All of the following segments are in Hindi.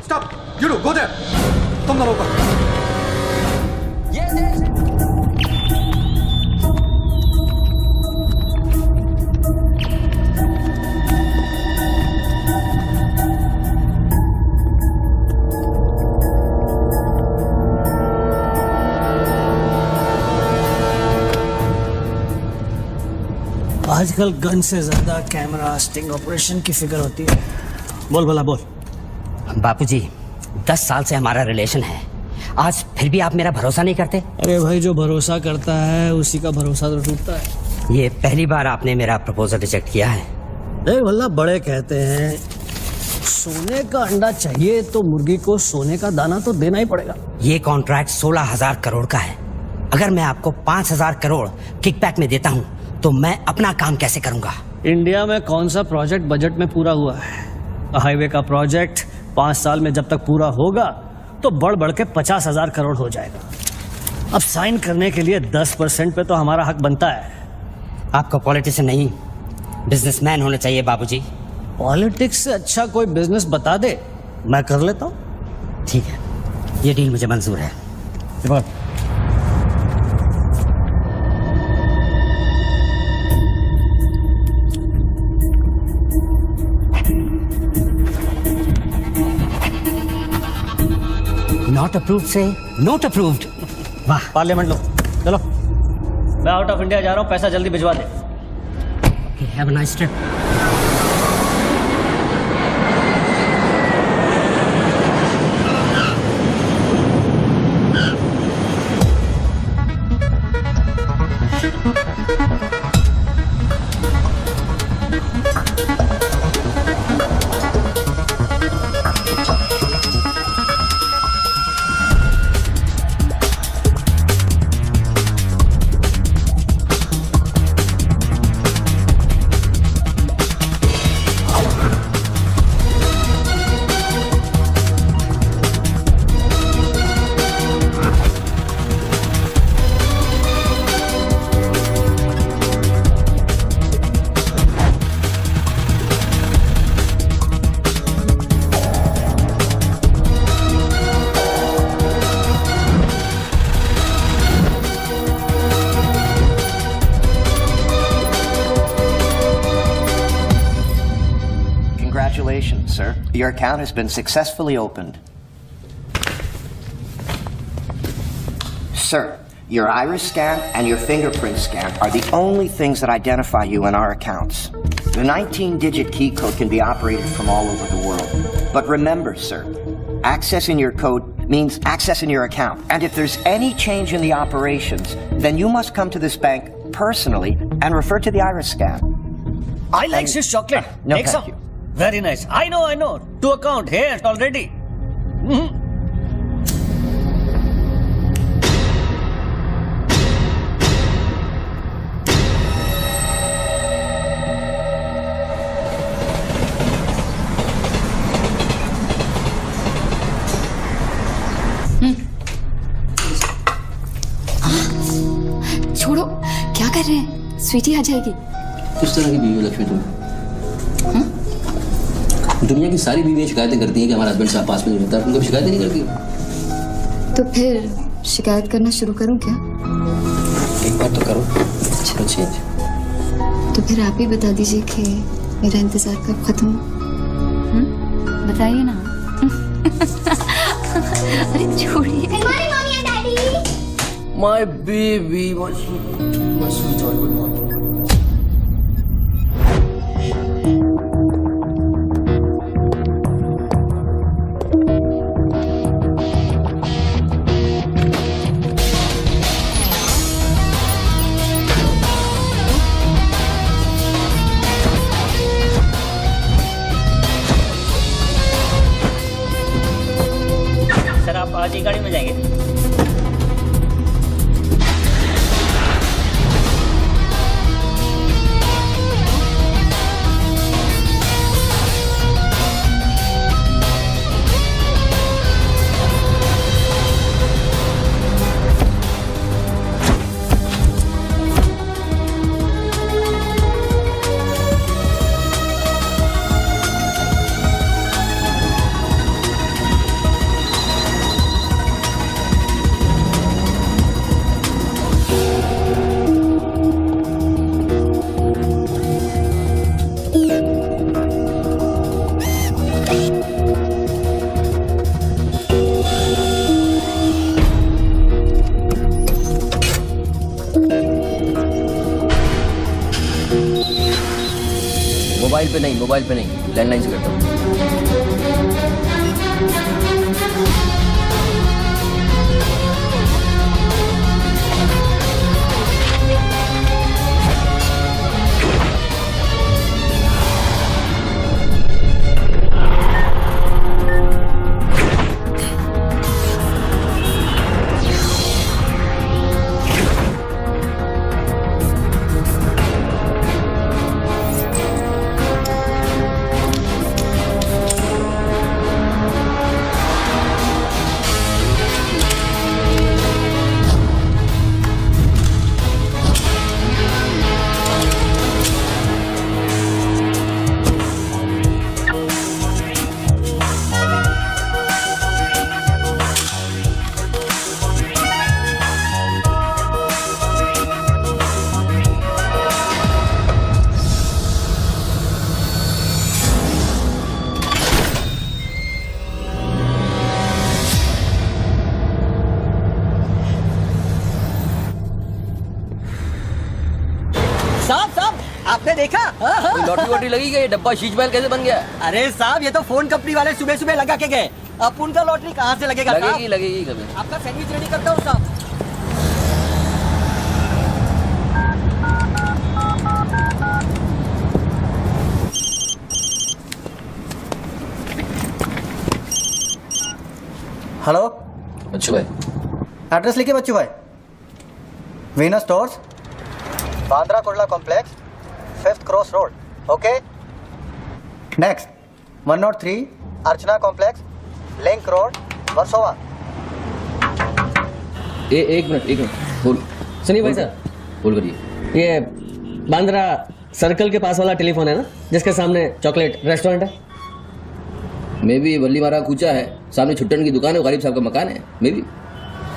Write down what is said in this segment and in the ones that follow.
Stop! You two, go there! तुम दोनों ऊपर। आजकल गन से ज्यादा कैमरा स्टिंग ऑपरेशन की फिक्र होती है। बोल भला बोल। बापूजी 10 साल से हमारा रिलेशन है, आज फिर भी आप मेरा भरोसा नहीं करते? अरे भाई, जो भरोसा करता है उसी का भरोसा तो टूटता है। ये पहली बार आपने मेरा प्रपोजल रिजेक्ट किया है। देख भला, बड़े कहते हैं सोने का अंडा चाहिए तो मुर्गी को सोने का दाना तो देना ही पड़ेगा। ये कॉन्ट्रैक्ट 16,000 करोड़ का है। अगर मैं आपको 5,000 करोड़ किकबैक में देता हूँ तो मैं अपना काम कैसे करूंगा? इंडिया में कौन सा प्रोजेक्ट बजट में पूरा हुआ है? हाईवे का प्रोजेक्ट 5 साल में जब तक पूरा होगा तो बढ़ बढ़ के 50,000 करोड़ हो जाएगा। अब साइन करने के लिए 10% पे तो हमारा हक बनता है। आपको पॉलिटिशियन नहीं बिजनेसमैन होना चाहिए बाबूजी। पॉलिटिक्स से अच्छा कोई बिजनेस बता दे, मैं कर लेता हूँ। ठीक है, ये डील मुझे मंजूर है। नॉट अप्रूव्ड से नोट अप्रूव्ड। वाह, पार्लियामेंट लो। चलो, मैं आउट ऑफ इंडिया जा रहा हूँ, पैसा जल्दी भिजवा दे। Have a nice trip. Congratulations, sir. Your account has been successfully opened. Sir, your iris scan and your fingerprint scan are the only things that identify you in our accounts. The 19-digit key code can be operated from all over the world. But remember, sir, accessing your code means accessing your account. And if there's any change in the operations, then you must come to this bank personally and refer to the iris scan. I like this chocolate. No, Take thank some. you. Very nice. I know. To account here already. छोड़ो, क्या कर रहे हैं? स्वीटी आ जाएगी। किस तरह की बीवी हो लक्ष्मी तुम? दुनिया की सारी बीवियां शिकायतें करती हैं कि हमारा हस्बैंड साहब पास में नहीं रहता, तुम कभी शिकायतें नहीं करती? तो फिर शिकायत करना शुरू करूं क्या? एक बार तो करो, चलो चेंज। तो फिर आप ही बता दीजिए कि मेरा इंतजार कब खत्म हो? बताइए ना। अरे छोड़िए। My baby, my sweet Joy, good morning. Sir, आप आज ही गाड़ी में जाएंगे? मोबाइल पे नहीं, लैंडलाइन से करता हूँ। आपने देखा? लॉटरी वॉटरी लगी गई, डब्बा शीश महल कैसे बन गया? अरे साहब, ये तो फोन कंपनी वाले सुबह सुबह लगा के गए। अब उनका लॉटरी कहाँ से लगेगा? लगेगी कभी। आपका सैंडविच रेडी करता हूँ साहब। हेलो, बच्चू भाई, एड्रेस लिखिए बच्चू भाई। Venus stores, Bandra Kurla complex, 5th cross road. Okay, next 103 अर्चना कॉम्प्लेक्स, लिंक रोड, वर्सोवा। एक मिनट बोल। सुनिए भाई साहब, बोल करिए। ये बांद्रा सर्कल के पास वाला टेलीफोन है ना, जिसके सामने चॉकलेट रेस्टोरेंट है? मे भी वल्ली मारा कूचा है, सामने छुट्टन की दुकान है, गरीब साहब का मकान है। मे भी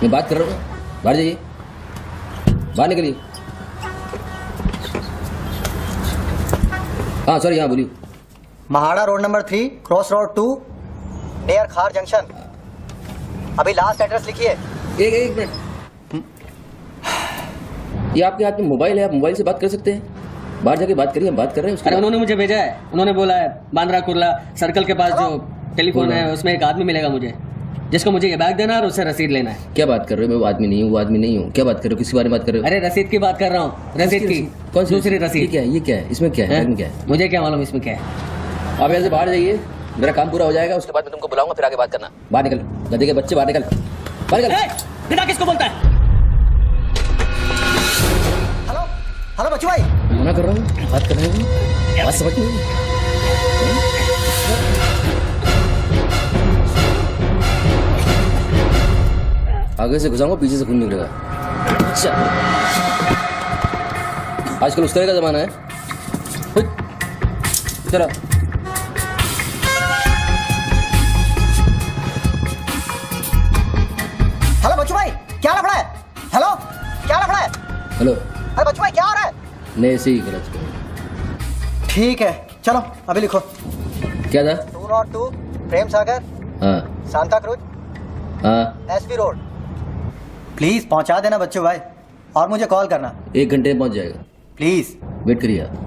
मैं बात कर रहा हूँ, बाहर जाइए, बाहर निकलिए। हाँ सॉरी, हाँ बोलिए। MHADA road number 3 cross road 2 near खार जंक्शन। अभी लास्ट एड्रेस लिखिए। एक मिनट, ये आपके हाथ में मोबाइल है, आप मोबाइल से बात कर सकते हैं। बाहर जाके बात करिए, हम बात कर रहे हैं उसके। अरे उन्होंने मुझे भेजा है, उन्होंने बोला है बांद्रा कुर्ला सर्कल के पास जो टेलीफोन है उसमें एक आदमी मिलेगा मुझे, जिसको मुझे ये बैग देना है और उससे रसीद लेना है। क्या बात कर रहे हो? मैं वो आदमी नहीं हूँ, क्या बात कर रहे हो? किसी बारे में बात कर रहे हो? अरे रसीद की बात कर रहा हूँ, रसीद की। कौन सी दूसरी ये रसीद। क्या है? ये क्या है? इसमें क्या है? क्या है? मुझे क्या मालूम इसमें क्या है। आप यहाँ से बाहर जाइए, मेरा काम पूरा हो जाएगा, उसके बाद मैं तुमको बुलाऊंगा, फिर आगे बात करना। बाहर निकल, गधे के बच्चे, बाहर निकल, बाहर निकल। बिना किसको बोलता है? हेलो हेलो बच्चू भाई, मना कर रहा हूँ, बात कर रहे हैं, बात समझ नहीं। आगे से घुसाऊंगा, पीछे से खून निकलेगा। अच्छा, आजकल उस तरह का जमाना है। चलो हेलो बच्चू भाई, क्या लफड़ा है? हेलो, क्या लफड़ा है? हेलो, अरे बच्चू भाई, क्या हो रहा है? नहीं ऐसे ही गलत करो। ठीक है, चलो अभी लिखो। क्या था? 202 प्रेम सागर, हाँ सांता क्रूज, हाँ, एसपी रोड। प्लीज पहुंचा देना बच्चू भाई, और मुझे कॉल करना 1 घंटे में पहुंच जाएगा। प्लीज। वेट करिए आप।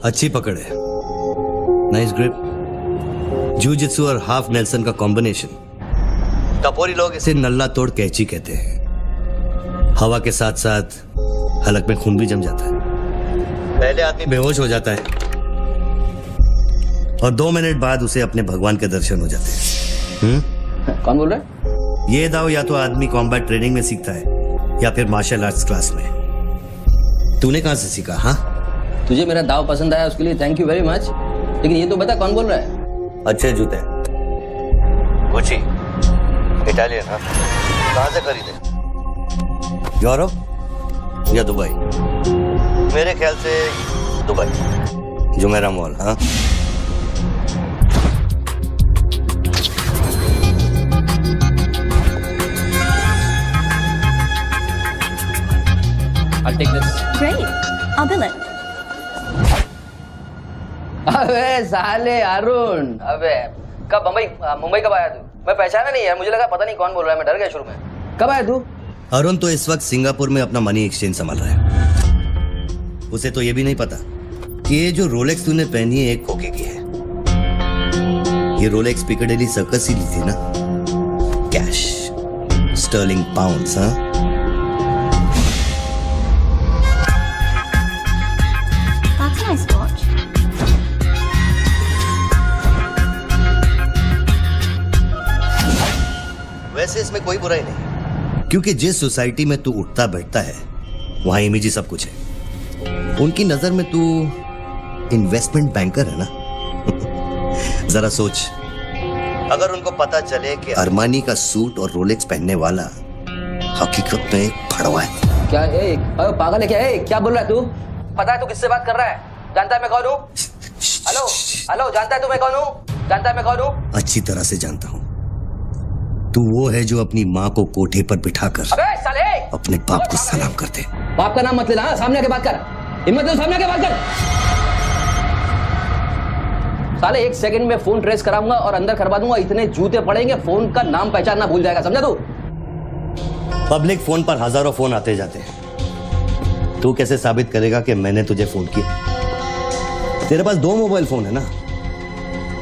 अच्छी पकड़ है, नाइस ग्रिप। जूजित्सु और हाफ नेल्सन का कॉम्बिनेशन। टपोरी लोग इसे नल्ला तोड़ कैची कहते हैं। हवा के साथ साथ हलक में खून भी जम जाता है। पहले आदमी बेहोश हो जाता है और 2 मिनट बाद उसे अपने भगवान के दर्शन हो जाते हैं। कौन बोल रहा है? ये दाव या तो आदमी कॉम्बैट ट्रेनिंग में सीखता है या फिर मार्शल आर्ट्स क्लास में। तूने कहां से सीखा? हाँ, तुझे मेरा दाव पसंद आया, उसके लिए थैंक यू वेरी मच। लेकिन ये तो बता, कौन बोल रहा है? अच्छे जूते, गुची, इटालियन। हाँ, कहाँ से खरीदे? यूरोप या दुबई? मेरे ख्याल से दुबई, जुमेरा मॉल। हाँ, I'll take this. Great. I'll bill it. अबे साले अरुण, अबे कब मुंबई कब आया तू? मैं पहचाना नहीं यार, मुझे लगा पता नहीं कौन बोल रहा है, मैं डर गया शुरू में। कब आया तू? अरुण तो इस वक्त सिंगापुर में अपना मनी एक्सचेंज संभाल रहा है। उसे तो ये भी नहीं पता कि ये जो रोलेक्स तूने पहनी है एक खोखे की है। ये रोलेक्स पिकाडेली सर्कस ही ली थी ना, कैश, स्टर्लिंग पाउंड्स। हाँ, That's a nice watch. वैसे इसमें कोई बुराई नहीं, क्योंकि जिस सोसाइटी में तू उठता बैठता है वहां इमेज ही सब कुछ है। उनकी नजर में तू इन्वेस्टमेंट बैंकर है ना। जरा सोच, अगर उनको पता चले कि अरमानी का सूट और रोलेक्स पहनने वाला हकीकत में एक फड़वा है। क्या है? पागल है क्या? क्या बोल रहा है तू? पता है तू किससे बात कर रहा है? जानता है मैं कौन हूँ? हेलो हेलो, जानता है तू मैं कौन हूँ? जानता है मैं कौन हूँ? अच्छी तरह से जानता हूँ। तू वो है जो अपनी माँ को कोठे पर बिठाकर अबे साले, अपने बाप को सलाम करते। बाप का नाम मत लेना, सामने आके बात कर। हिम्मत है तो सामने आके बात कर। साले 1 सेकंड में फोन ट्रेस कराऊंगा और अंदर करवा दूंगा, इतने जूते पड़ेंगे फोन का नाम पहचानना भूल जाएगा, समझा तू? पब्लिक फोन पर हजारों फोन आते जाते हैं। तू कैसे साबित करेगा कि मैंने तुझे फोन किया? तेरे पास 2 मोबाइल फोन है ना।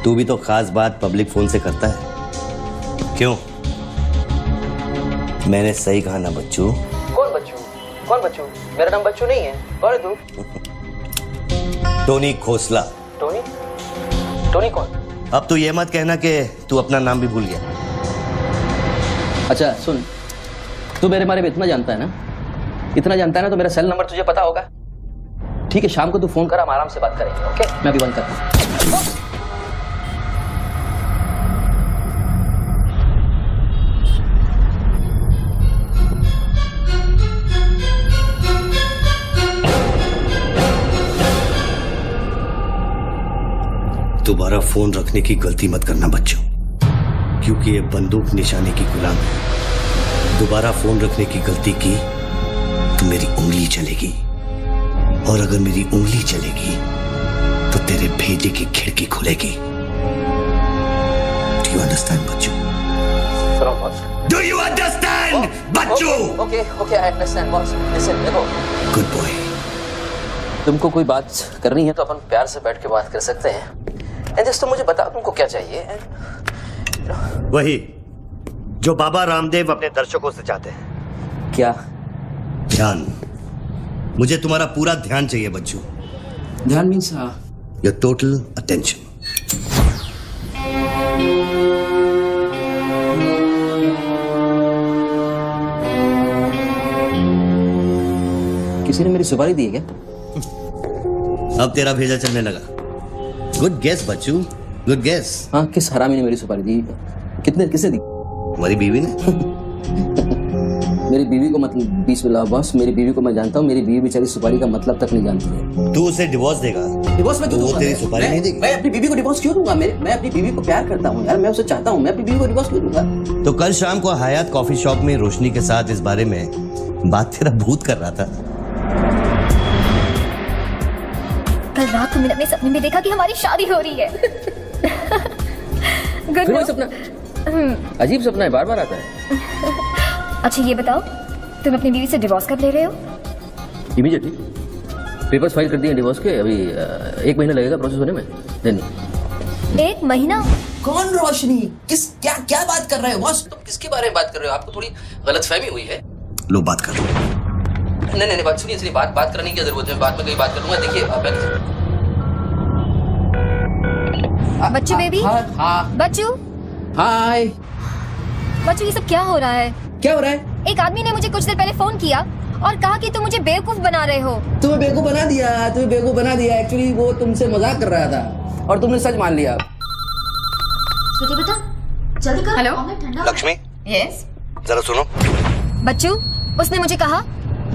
तू भी तो खास बात पब्लिक फोन से करता है, क्यों? मैंने सही कहा ना बच्चू? कौन बच्चू? कौन बच्चू? मेरा नाम बच्चू नहीं है। कौन है तू? टोनी खोसला। टोनी? टोनी कौन? अब तो ये मत कहना कि तू अपना नाम भी भूल गया। अच्छा सुन, तू मेरे बारे में इतना जानता है ना, इतना जानता है ना, तो मेरा सेल नंबर तुझे पता होगा। ठीक है, शाम को तू फोन कर, हम आराम से बात करेंगे। ओके, मैं भी बंद करता हूँ। दोबारा फोन रखने की गलती मत करना बच्चों, क्योंकि ये बंदूक निशाने की गुलाम है। दोबारा फोन रखने की गलती की तो मेरी उंगली चलेगी, और अगर मेरी उंगली चलेगी तो तेरे भेजे की खिड़की खुलेगी। डू यू अंडरस्टैंड बच्चों? डू यू अंडरस्टैंड बच्चों? Okay okay, I understand boss. Listen, देखो, गुड बॉय। तुमको कोई बात करनी है तो अपन प्यार से बैठ के बात कर सकते हैं। जस्ट तो मुझे बताओ तुमको क्या चाहिए। वही जो बाबा रामदेव अपने दर्शकों से चाहते हैं। क्या? ध्यान। मुझे तुम्हारा पूरा ध्यान चाहिए बच्चू। ध्यान मीन्स? Your total attention. किसी ने मेरी सुपारी दी है क्या? अब तेरा भेजा चलने लगा। गुड गेस बच्चू, गुड गेस। हाँ, किस हरामी ने मेरी सुपारी दी? किसने दी? हमारी बीवी ने। मेरी बीवी को मतलब 20 मिला बॉस। मेरी बीवी को मैं जानता हूँ, मेरी बीवी बेचारी सुपारी का मतलब तक नहीं जानती है। तू उसे डिवोर्स देगा? डिवोर्स में तो वो तेरी सुपारी नहीं देगी? मैं अपनी बीवी को डिवोर्स क्यों दूंगा? मैं अपनी बीवी को प्यार करता हूँ यार, मैं उसे चाहता हूँ, मैं अपनी बीवी को डिवोर्स क्यों दूंगा? तो कल शाम को हयात कॉफी शॉप में रोशनी के साथ इस बारे में बात तेरा भूत कर रहा था। कल रात को मैंने अपने सपने में देखा कि हमारी शादी हो रही है। गुड फिर वही सपना? अजीब सपना है, बार बार आता है। अच्छा ये बताओ, तुम अपनी बीवी से डिवोर्स कब ले रहे हो? इमीडिएटली। पेपर्स फाइल कर दिए डिवोर्स के, अभी 1 महीना लगेगा प्रोसेस होने में। देन 1 महीना? कौन रोशनी? क्या बात कर रहे हो बॉस? तुम किसके बारे में बात कर रहे हो? आपको थोड़ी गलतफहमी हुई है। लो बात कर लो। नहीं बात सुनिए, बात करने की जरूरत है। बाद में कहीं बात करूंगा। देखिए बच्चू बेबी। हाँ बच्चू। हाय। बच्चू ये सब क्या हो रहा है? क्या हो रहा है? एक आदमी ने मुझे कुछ देर पहले फोन किया और कहा कि तुम मुझे बेवकूफ बना रहे हो। तुम्हें बेवकूफ बना दिया। एक्चुअली वो तुमसे मजाक कर रहा था और तुमने सच मान लिया। स्वीटी बेटा जल्दी करो। हेलो लक्ष्मी। यस। जरा सुनो। बच्चू, उसने मुझे कहा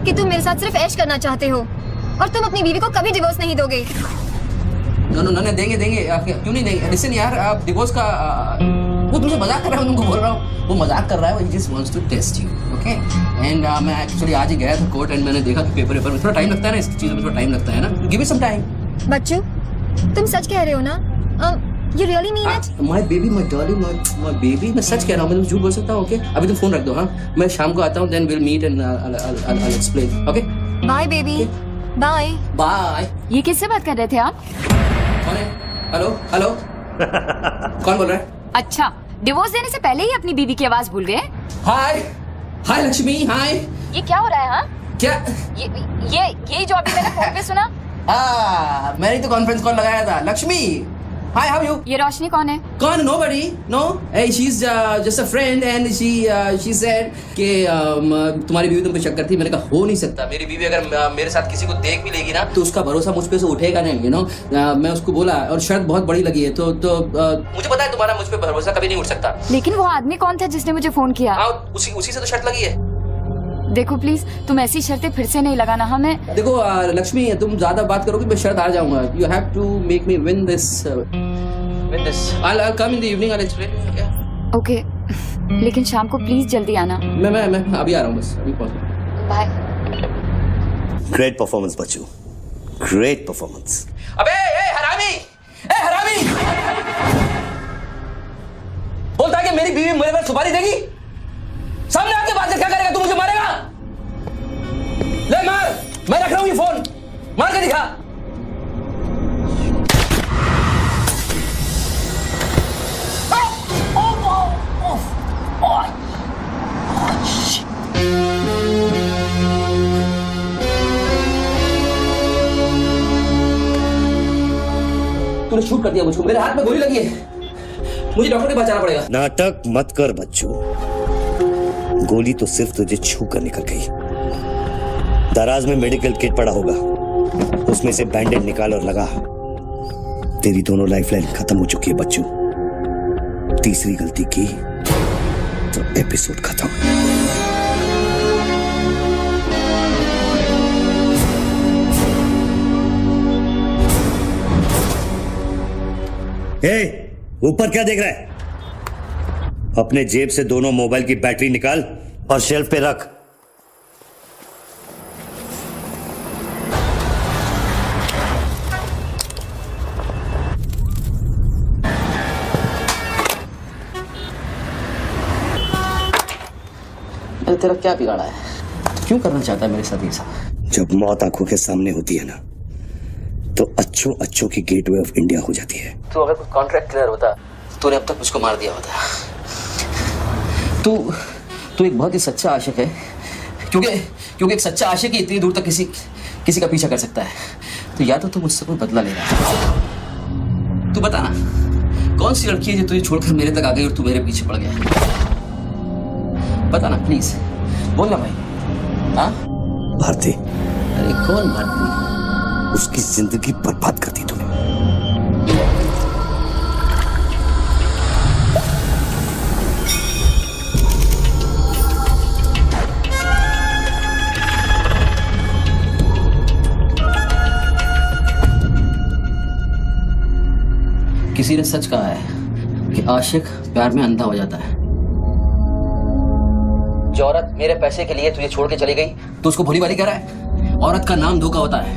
कि तुम मेरे साथ सिर्फ ऐश करना चाहते हो और तुम अपनी बीवी को कभी डिवोर्स नहीं दोगे। नो देंगे। क्यों नहीं देंगे? लिसन यार, आप डिवोर्स का वो तुमसे मजाक कर रहा है, मैं तुमको बोल रहा हूँ वो मजाक कर रहा है, वो just wants to test you, okay. And मैं एक्चुअली आज ही गया था कोर्ट एंड मैंने देखा कि पेपर में थोड़ा टाइम लगता है ना, इस चीज़ में थोड़ा टाइम लगता है ना, गिव मी सम टाइम। बच्चू तुम सच कह रहे हो ना? You really mean it? My baby, my darling, my baby, मैं सच कह रहा हूँ, मैं तुम झूठ बोल सकता हूँ, ओके। अभी तुम फोन रख दो, हाँ, मैं शाम को आता हूँ, then will meet and I explain, okay. Bye baby, bye. Bye. ये किससे बात कर रहे थे आप? कौन है? हेलो हेलो कौन बोल रहा है? अच्छा, डिवोर्स देने से पहले ही अपनी बीवी की आवाज भूल गए? हाय हाय लक्ष्मी, हाय। ये क्या हो रहा है? हाँ, क्या? ये जो अभी मैंने फोन पे सुना, मैंने तो कॉन्फ्रेंस कॉल लगाया था। Lakshmi, hi, how you? ये रोशनी कौन है? कौन? Nobody, no, she is just a friend and she said कि तुम्हारी बीवी तुम पे शक करती है। मैंने कहा हो नहीं सकता, मेरी बीवी अगर मेरे साथ किसी को देख भी लेगी ना तो उसका भरोसा मुझ पे से उठेगा नहीं, यू नो। मैं उसको बोला और शर्त बहुत बड़ी लगी है, तो मुझे पता है तुम्हारा मुझ पे भरोसा कभी नहीं उठ सकता। लेकिन वो आदमी कौन था जिसने मुझे फोन किया? हाँ, उसी से तो शर्त लगी है। देखो प्लीज, तुम ऐसी शर्तें फिर से नहीं लगाना। हमें देखो लक्ष्मी, तुम ज्यादा बात करोगे मैं शर्त हार जाऊंगा। You have to make me win this. I'll come in the evening, I'll explain, okay? Okay, लेकिन शाम को प्लीज जल्दी आना। मैं अभी आ रहा हूँ, बस अभी पहुँच। बाय। ग्रेट परफॉर्मेंस बच्चू, ग्रेट परफॉर्मेंस। अबे हरामी, हरामी बोलता है कि मेरी बीवी मेरे पर सुपारी देगी, सामने आके बात कर, क्या करेगा? तू मुझे मारेगा? ले मार, मैं रख रहा हूँ ये फोन, मार के दिखा। तूने शूट कर दिया मुझको, मेरे हाथ में गोली लगी है, मुझे डॉक्टर के पास जाना पड़ेगा। नाटक मत कर बच्चू, गोली तो सिर्फ तुझे छू कर निकल गई। दराज में मेडिकल किट पड़ा होगा, उसमें से बैंडेज निकाल और लगा। तेरी दोनों लाइफलाइन खत्म हो चुकी है बच्चू। तीसरी गलती की तो एपिसोड खत्म। ऊपर क्या देख रहा है? अपने जेब से दोनों मोबाइल की बैटरी निकाल और शेल्फ पे रख। मैंने तेरा क्या बिगाड़ा है? क्यों करना चाहता है मेरे साथ ये सब? जब मौत आंखों के सामने होती है ना, तो अच्छों अच्छों की गेटवे ऑफ इंडिया हो जाती है। तू अगर कुछ कॉन्ट्रैक्ट क्लियर होता तूने अब तक मुझको मार दिया होता। तू एक बहुत ही सच्चा आशिक है, क्योंकि एक सच्चा आशिक ही इतनी दूर तक किसी का पीछा कर सकता है। तो या तो तू मुझसे कोई बदला ले रहा है। तू बता ना, कौन सी लड़की है जो तुझे छोड़कर मेरे तक आ गई और तू मेरे पीछे पड़ गया? बता ना प्लीज, बोल ना भाई। हाँ भारती। अरे कौन भारती? उसकी जिंदगी बर्बाद कर दी तूने। किसी ने सच कहा है कि आशिक प्यार में अंधा हो जाता है। जो औरत मेरे पैसे के लिए तुझे छोड़ के चली गई तो उसको भोली वाली कह रहा है? औरत का नाम धोखा होता है,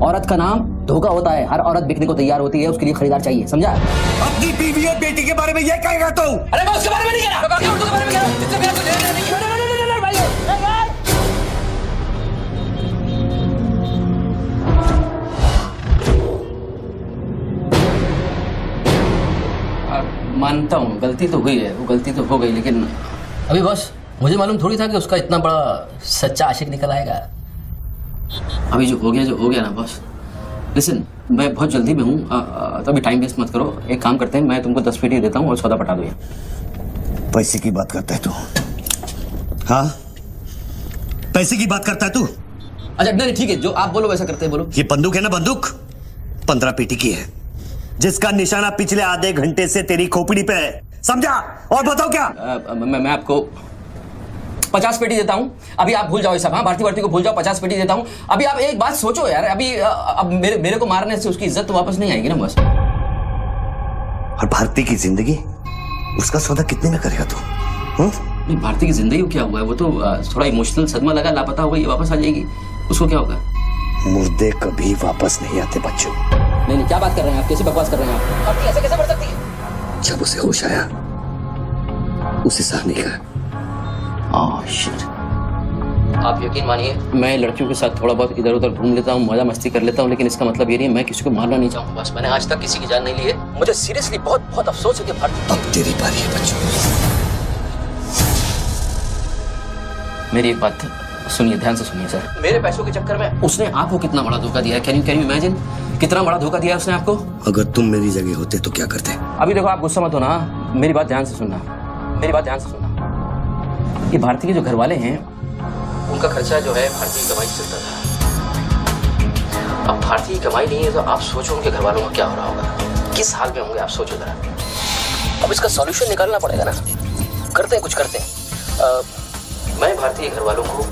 औरत का नाम धोखा होता है। हर औरत बिकने को तैयार होती है, उसके लिए खरीदार चाहिए, समझा? अपनी बीवी और बेटी के बारे में ये कहेगा तू? अरे मैं उसके बारे में नहीं कह रहा, मैं उर्दू के बारे में कह रहा हूं, जिससे मेरा कुछ लेना नहीं है। मानता हूँ गलती तो हुई है, वो गलती तो हो गई, लेकिन अभी बस मुझे मालूम थोड़ी था कि उसका इतना बड़ा सच्चा आशिक निकल आएगा। अभी जो हो गया ना बॉस। लिसन, मैं बहुत जल्दी में हूँ, तो अभी टाइम वेस्ट मत करो। एक काम करते हैं, मैं तुमको 10 पेटी देता हूँ और सौदा पटा दो। पैसे की बात करता है तू? हाँ, पैसे की बात करता है तू? अच्छा नहीं ठीक है, जो आप बोलो वैसा करते हैं, बोलो। ये बंदूक है ना, बंदूक 15 पेटी की है, जिसका निशाना पिछले आधे घंटे से तेरी खोपड़ी पे है, समझा? और बताओ क्या? मैं आपको 50 पेटी देता हूँ। अभी आप भूल जाओ ये सब। हाँ, भारती को भूल जाओ, 50 पेटी देता हूँ। अभी आप एक बात सोचो यार, अभी अब मेरे को मारने से उसकी इज्जत तो वापस नहीं आएगी ना बस। और भारती की जिंदगी उसका सौदा कितने में करेगा तू? नहीं, भारती की जिंदगी को क्या हुआ है? वो तो थोड़ा इमोशनल सदमा लगा, लापता हो गई, वापस आ जाएगी, उसको क्या होगा? मुर्दे कभी वापस नहीं आते बच्चों। नहीं, क्या बात कर रहे हैं आप? कैसे बकवास कर रहे हैं आप? भारती ऐसे कैसे बढ़ सकती है? जब उसे होश आया उसे सहने का। शिट। आप यकीन मानिए, मैं लड़कियों के साथ थोड़ा बहुत इधर उधर घूम लेता हूँ, मजा मस्ती कर लेता हूँ, लेकिन इसका मतलब ये नहीं है मैं किसी को मारना नहीं चाहूँगा। बस मैंने आज तक किसी की जान नहीं ली है। मुझे सीरियसली बहुत बहुत अफसोस है कि भारती। अब तेरी बारी है बच्चों। मेरी एक बात सुनिए, ध्यान से सुनिए सर। मेरे पैसों के चक्कर में उसने आपको कितना बड़ा धोखा दिया है? कैन यू इमेजिन कितना बड़ा धोखा दिया है उसने आपको? अगर तुम मेरी जगह होते तो क्या करते? अभी देखो, आप गुस्सा मत होना, मेरी बात ध्यान से सुनना, मेरी बात ध्यान से सुनना। ये भारती के जो घर वाले हैं, उनका खर्चा जो है भारती की कमाई से चलता था। अब भारती की कमाई नहीं है तो आप सोचो उनके घर वालों का क्या हो रहा होगा, किस हाल में होंगे, आप सोचो जरा। अब इसका सॉल्यूशन निकालना पड़ेगा ना। करते हैं, कुछ करते हैं। मैं भारती के घर वालों को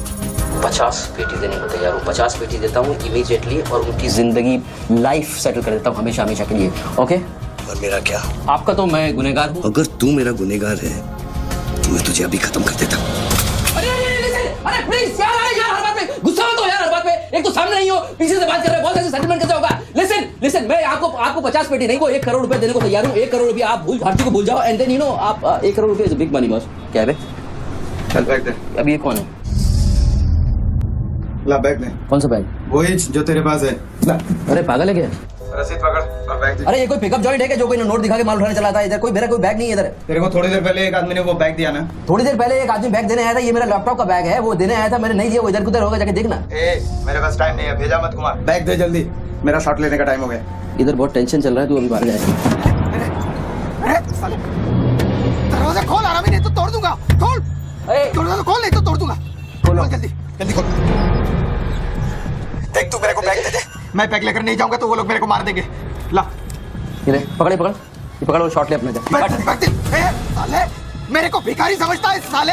50 पेटी देने को तैयार हूँ। 50 पेटी देता हूँ इमीडिएटली, और उनकी जिंदगी लाइफ सेटल कर देता हूँ हमेशा हमेशा के लिए। ओके? और मेरा क्या? आपका तो मैं गुनहगार हूँ। अगर तू मेरा गुनहगार है तो मैं तुझे अभी खत्म कर देता। अरे प्लीज यार, हर बात पे गुस्सा मत हो यार, हर बात पे। एक तो सामने नहीं हो, पीछे से बात कर रहे हो, बहुत ऐसे सेटलमेंट कैसे होगा? लिसन, मैं आपको 50 पेटी नहीं, वो 1 करोड़ रुपए देने को तैयार हूँ। 1 करोड़ रुपए आप भारती को भूल जाओ, एंड देन आप 1 करोड़ रुपए इज बिग मनी बॉस। क्या है? चल बैग दे। अब ये कौन है? ला बैग दे। कौन सा बैग? वही जो तेरे पास है। ला। अरे पागल है क्या? रसीद पकड़ और बैग दे। अरे ये कोई पिकअप जॉइंट है क्या जो कोई नोट दिखा के माल उठाने चला था? इधर मेरा कोई बैग नहीं है इधर। तेरे को थोड़ी देर पहले एक आदमी ने वो बैग दिया ना। थोड़ी देर पहले एक आदमी बैग देने आया था, ये मेरा लैपटॉप का बैग है, वो देने आया था, मैंने नहीं दिया, वो इधर उधर होगा, जाके देखना। मेरे पास टाइम नहीं है, भेजा मत घुमा। बैग दे जल्दी, मेरा शॉट लेने का टाइम हो गया। इधर बहुत टेंशन चल रहा है, तू अभी बाहर जाए। दरवाजा खोल, आराम नहीं तो तोड़ दूंगा। खोल, दरवाजा खोल, नहीं तो तोड़ दूंगा। खोल जल्दी, जल्दी खोल। देख, तू मेरे को बैग दे दे, मैं बैग लेकर नहीं जाऊंगा तो वो लोग मेरे को मार देंगे। ला, ये पकड़ ये पकड़, वो शॉट ले अपने। साले मेरे को भिखारी समझता है साले।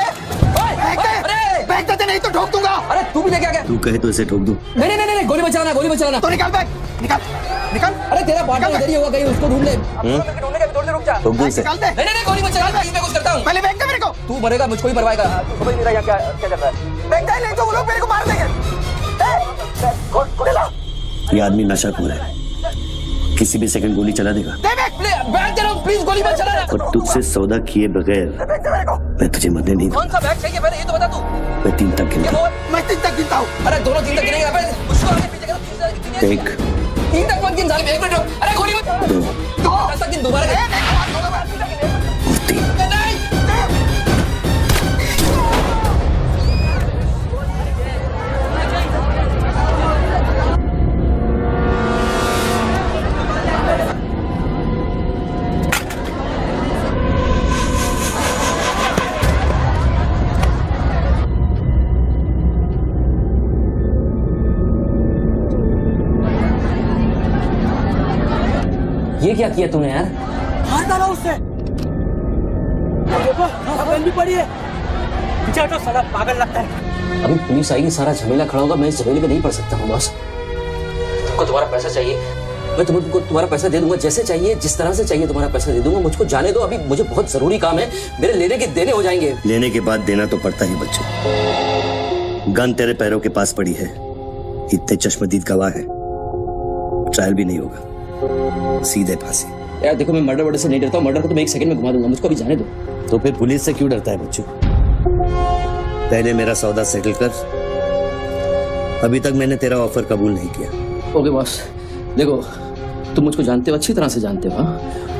बैग दे नहीं तो ठोक दूंगा। अरे तू भी लेके आ गया? तू कहे तो इसे ठोक दूं? नहीं, गोली बचाना। तो निकाल बैग, निकाल। अरे तेरा पार्टनर इधर ही होगा, कहीं उसको ढूंढ ले। ढूंढने का थोड़ी देर रुक जा। ठोक दूं इसे? निकाल दे। नहीं, गोली बचाना, मैं कुछ करता हूँ। पहले बैग दे मेरे को। तू मरेगा, मुझको ही मरवाएगा। समझ नहीं रहा यहाँ क्या चल रहा है। बैग दे नहीं तो वो लोग मेरे को मार देंगे। ये आदमी नशाखोर है, किसी भी सेकंड गोली चला देगा। बैग दे रहा हूँ, प्लीज गोली मत चलाना। और तुझसे सौदा किए बगैर मैं तुझे मरने नहीं दूंगा। कौन सा बैग चाहिए पहले ये तो बता तू। मैं 3 तक गिनता। मैं 3 तक गिनता हूँ। अरे दोनों 3 तक गिनेगा, उसको आगे पीछे करो। 1 3 तक मत गिन साले, 1 मिनट रुक। अरे गोली मत। 2 10 तक गिन दोबारा। और 3। ये क्या किया तूने यार? मार डाला उससे। भी पड़ी है, पीछे हटो, साला पागल लगता है। अभी पुलिस आएगी, सारा झमेला खड़ा होगा, मैं इस झमेले में नहीं पड़ सकता हूँ बॉस। तुमको तुम्हारा पैसा चाहिए, मैं तुमको तुम्हारा पैसा दे दूंगा, जैसे चाहिए, जिस तरह से चाहिए तुम्हारा पैसा दे दूंगा। मुझको जाने दो, अभी मुझे बहुत जरूरी काम है, मेरे लेने के देने हो जाएंगे। लेने के बाद देना तो पड़ता ही बच्चों। गन तेरे पैरों के पास पड़ी है, इतने चश्मदीद गवाह है, ट्रायल भी नहीं होगा, सीधे फांसी। यार देखो, मैं मर्डर से नहीं डरता हूँ, मर्डर को तो मैं 1 सेकंड में घुमा दूंगा, मुझको अभी जाने दो। तो फिर पुलिस से क्यों डरता है बच्चों? पहले मेरा सौदा सेटल कर। अभी तक मैंने तेरा ऑफर कबूल नहीं किया। ओके बॉस, देखो तुम मुझको जानते हो, अच्छी तरह से जानते हो।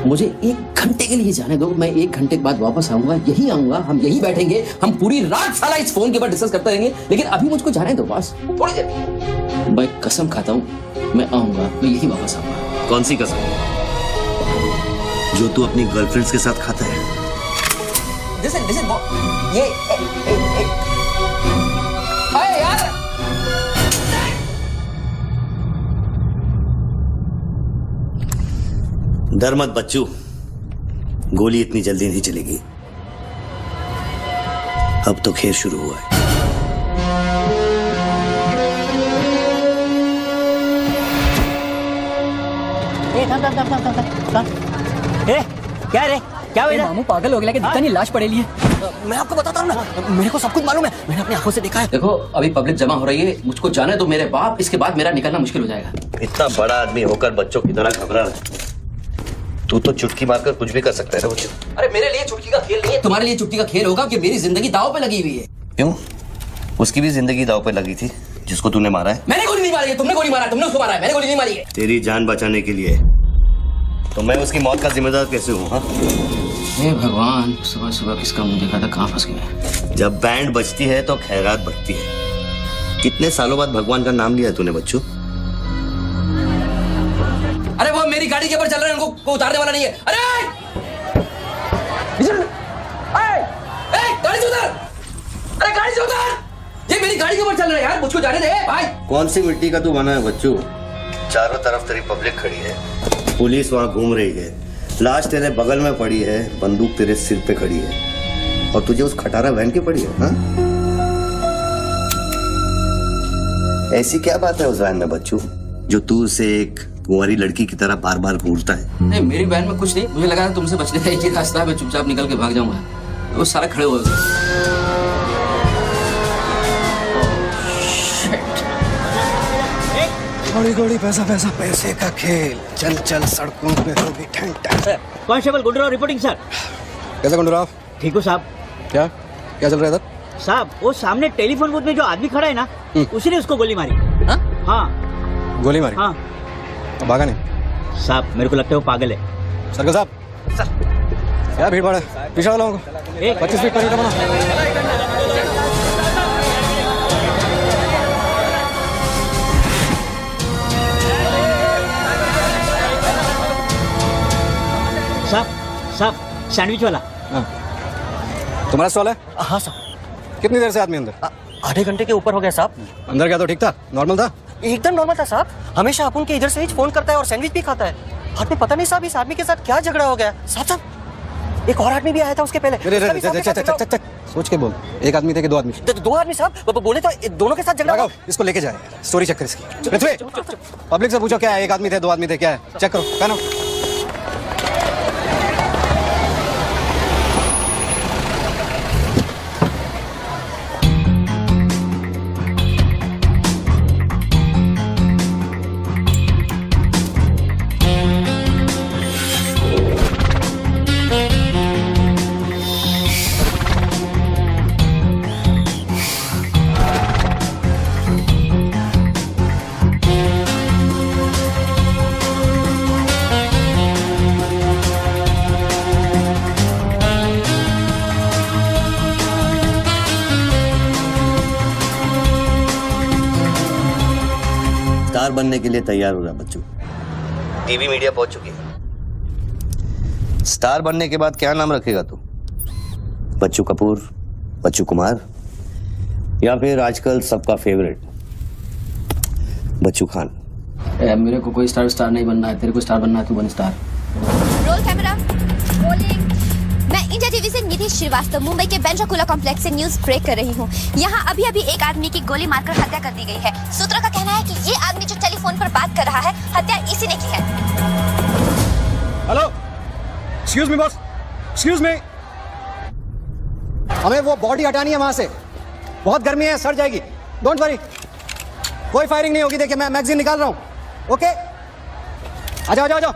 मुझे 1 घंटे के लिए जाने दो, मैं 1 घंटे के बाद वापस आऊंगा, यही आऊंगा, हम यही बैठेंगे, हम पूरी रात साला इस फोन के ऊपर डिस्कस करते रहेंगे, लेकिन अभी मुझको जाने दो बॉस, थोड़ी देर। मैं कसम खाता हूँ, मैं आऊंगा, मैं यही वापस आऊंगा। कौन सी कसम? जो तू अपनी गर्लफ्रेंड्स के साथ खाता है। Listen, ये हाय यार, डर मत बच्चू, गोली इतनी जल्दी नहीं चलेगी, अब तो खेल शुरू हुआ है। ए, क्या रे? क्या हुआ मामू पागल हो गया कि दिखता नहीं लाश पड़ेली है। मैं आपको बताता हूँ ना, मेरे को सब कुछ मालूम है, मैंने अपनी आंखों से देखा है। देखो अभी पब्लिक जमा हो रही है, मुझको जाने दो मेरे बाप, इसके बाद मेरा निकलना मुश्किल हो जाएगा। इतना बड़ा आदमी होकर बच्चों की तरह घबरा रहा है। तू तो चुटकी मारकर कुछ भी कर सकता है ना बच्चों। अरे मेरे लिए चुटकी का खेल नहीं है, तुम्हारे लिए चुटकी का खेल होगा कि मेरी जिंदगी दांव पे लगी हुई है। क्यों? उसकी भी जिंदगी दांव पे लगी थी जिसको तूने मारा है। मैंने गोली नहीं मारी है, तुमने गोली मारा है, तुमने उसको मारा है, मैंने गोली नहीं मारी है। तेरी जान बचाने के लिए तो मैं उसकी मौत का जिम्मेदार कैसे हूँ? हाँ, हे भगवान, सुबह सुबह किसका मुंह देखा था, कहाँ फंस गया। जब बैंड बजती है तो खैरात बढ़ती है। कितने सालों बाद भगवान का नाम लिया तूने बच्चों? अरे वो मेरी गाड़ी के ऊपर चल रहे हैं, उनको उतारने वाला नहीं है। अरे गाड़ी से उतार, अरे गाड़ी से उतार, ये मेरी गाड़ी के ऊपर चल रहा है यार, मुझको जाने दे भाई। कौन सी मिट्टी का तू बना है बच्चों? चारों तरफ तेरी पब्लिक खड़ी है, पुलिस वहां घूम रही है, लाश तेरे बगल में पड़ी है, बंदूक तेरे सिर पे खड़ी है, और तुझे उस खटारा वैन की पड़ी है। हाँ? ऐसी क्या बात है उस वैन में बच्चों जो तू उसे एक कुंवारी लड़की की तरह बार बार घूरता है? नहीं, मेरी वैन में कुछ नहीं, मुझे लगा था तुमसे बचने का एक ही रास्ता है, मैं चुपचाप निकल के भाग जाऊंगा। वो सारे खड़े हो गए। घोड़ी घोड़ी पैसा पैसा पैसे का खेल, चल चल सड़कों पे होगी ठन ठन। Constable Gundrao reporting sir. कैसा गुंडराव? ठीक हो साहब? क्या क्या चल रहा है इधर? साहब वो सामने टेलीफोन बूथ में जो आदमी खड़ा है ना, उसी ने उसको गोली मारी। हाँ गोली मारी? हाँ। अब भागा नहीं? साहब मेरे को लगता है वो पागल है। सर्कल साहब, क्या भीड़ भाड़ है, पीछे वालों को 25 फीट पर बना। साहब साहब सैंडविच वाला। तुम्हारा स्टॉल है? हाँ साहब। कितनी देर से आदमी अंदर? आधे घंटे के ऊपर हो गया साहब। अंदर क्या तो ठीक था, नॉर्मल था? एकदम नॉर्मल था साहब, हमेशा अपन के इधर से ही फोन करता है और सैंडविच भी खाता है। हाथ में पता नहीं साहब इस आदमी के साथ क्या झगड़ा हो गया। साहब एक और आदमी भी आया था उसके पहले। सोच के बोल, एक आदमी थे कि दो आदमी? दो आदमी साहब, बोले तो दोनों के साथ झगड़ा। इसको लेके जाए, स्टोरी चेक कर इसकी। पृथ्वी, पब्लिक से पूछो क्या है, एक आदमी थे, दो आदमी थे, क्या है, चेक करो। कहना स्टार बनने के लिए तैयार हो रहा बच्चों। टीवी मीडिया पहुंच चुकी है। स्टार बनने के बाद क्या नाम रखेगा तू? बच्चू कपूर, बच्चू कुमार, या फिर आजकल सबका फेवरेट बच्चू खान? मेरे को कोई स्टार नहीं बनना है, तेरे को स्टार बनना है, तू बन स्टार। Roll camera, rolling. मैं इंडिया टीवी से निधि श्रीवास्तव मुंबई के बेंड्राकुला कॉम्प्लेक्स से न्यूज ब्रेक कर रही हूँ। यहाँ अभी एक आदमी की गोली मारकर हत्या कर दी गई है। सूत्रों का कहना है कि ये आदमी जो टेलीफोन पर बात कर रहा है, हत्या इसी ने की है। Hello, excuse me boss, excuse me, हमें वो बॉडी हटानी है वहां से, बहुत गर्मी है, सड़ जाएगी। डोंट वरी, कोई फायरिंग नहीं होगी। देखिए मैं मैगजीन निकाल रहा हूँ। ओके, आ जाओ, आ जाओ, आ जाओ।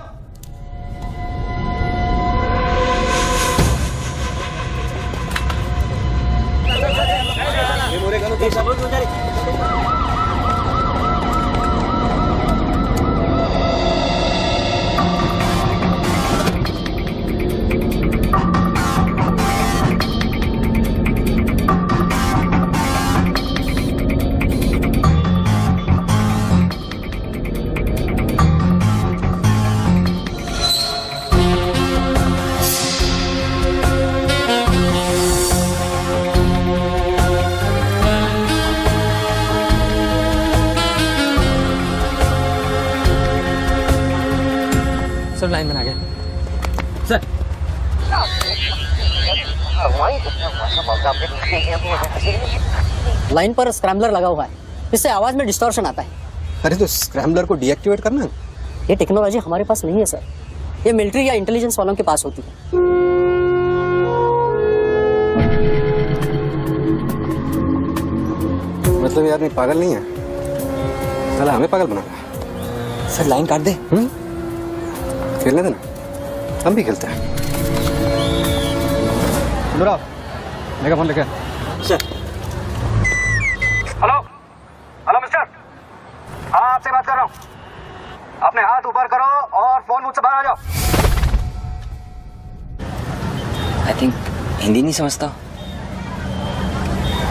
सर लाइन में आ गया सर। लाइन पर स्क्रैम्बलर लगा हुआ है, इससे आवाज में डिस्टॉर्शन आता है। अरे तो स्क्रैम्बलर को डीएक्टिवेट करना। ये टेक्नोलॉजी हमारे पास नहीं है सर, ये मिलिट्री या इंटेलिजेंस वालों के पास होती है। मतलब ये आदमी पागल नहीं है, साला हमें पागल बना रहा है। सर लाइन काट दे। खेलने देना, हम भी खेलते हैं। दुराव, मेगा फोन लेके। सर हेलो हेलो मिस्टर, हाँ आपसे बात कर रहा हूँ। अपने हाथ ऊपर करो और फोन मुझसे बाहर आ जाओ। आई थिंक हिंदी नहीं समझता।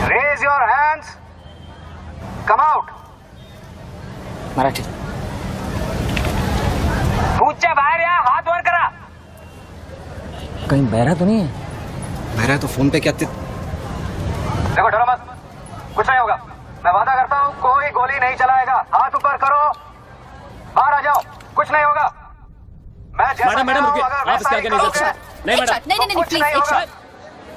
Raise your hands, come out. Marathi. मुझसे बाहर या हाथ ऊपर करा। कहीं बहरा तो नहीं है? मेरा तो फोन पे क्या देखो डरो मत, कुछ नहीं होगा। मैं वादा करता हूँ कोई गोली नहीं चलाएगा। हाथ ऊपर करो, बाहर आ जाओ, कुछ नहीं होगा। मैं जैसा मैडम कह रहा हूं, अगर आप इसके आगे नहीं वैसा जा ही सकते। करोगे, नहीं मैडम, नहीं कुछ नहीं होगा।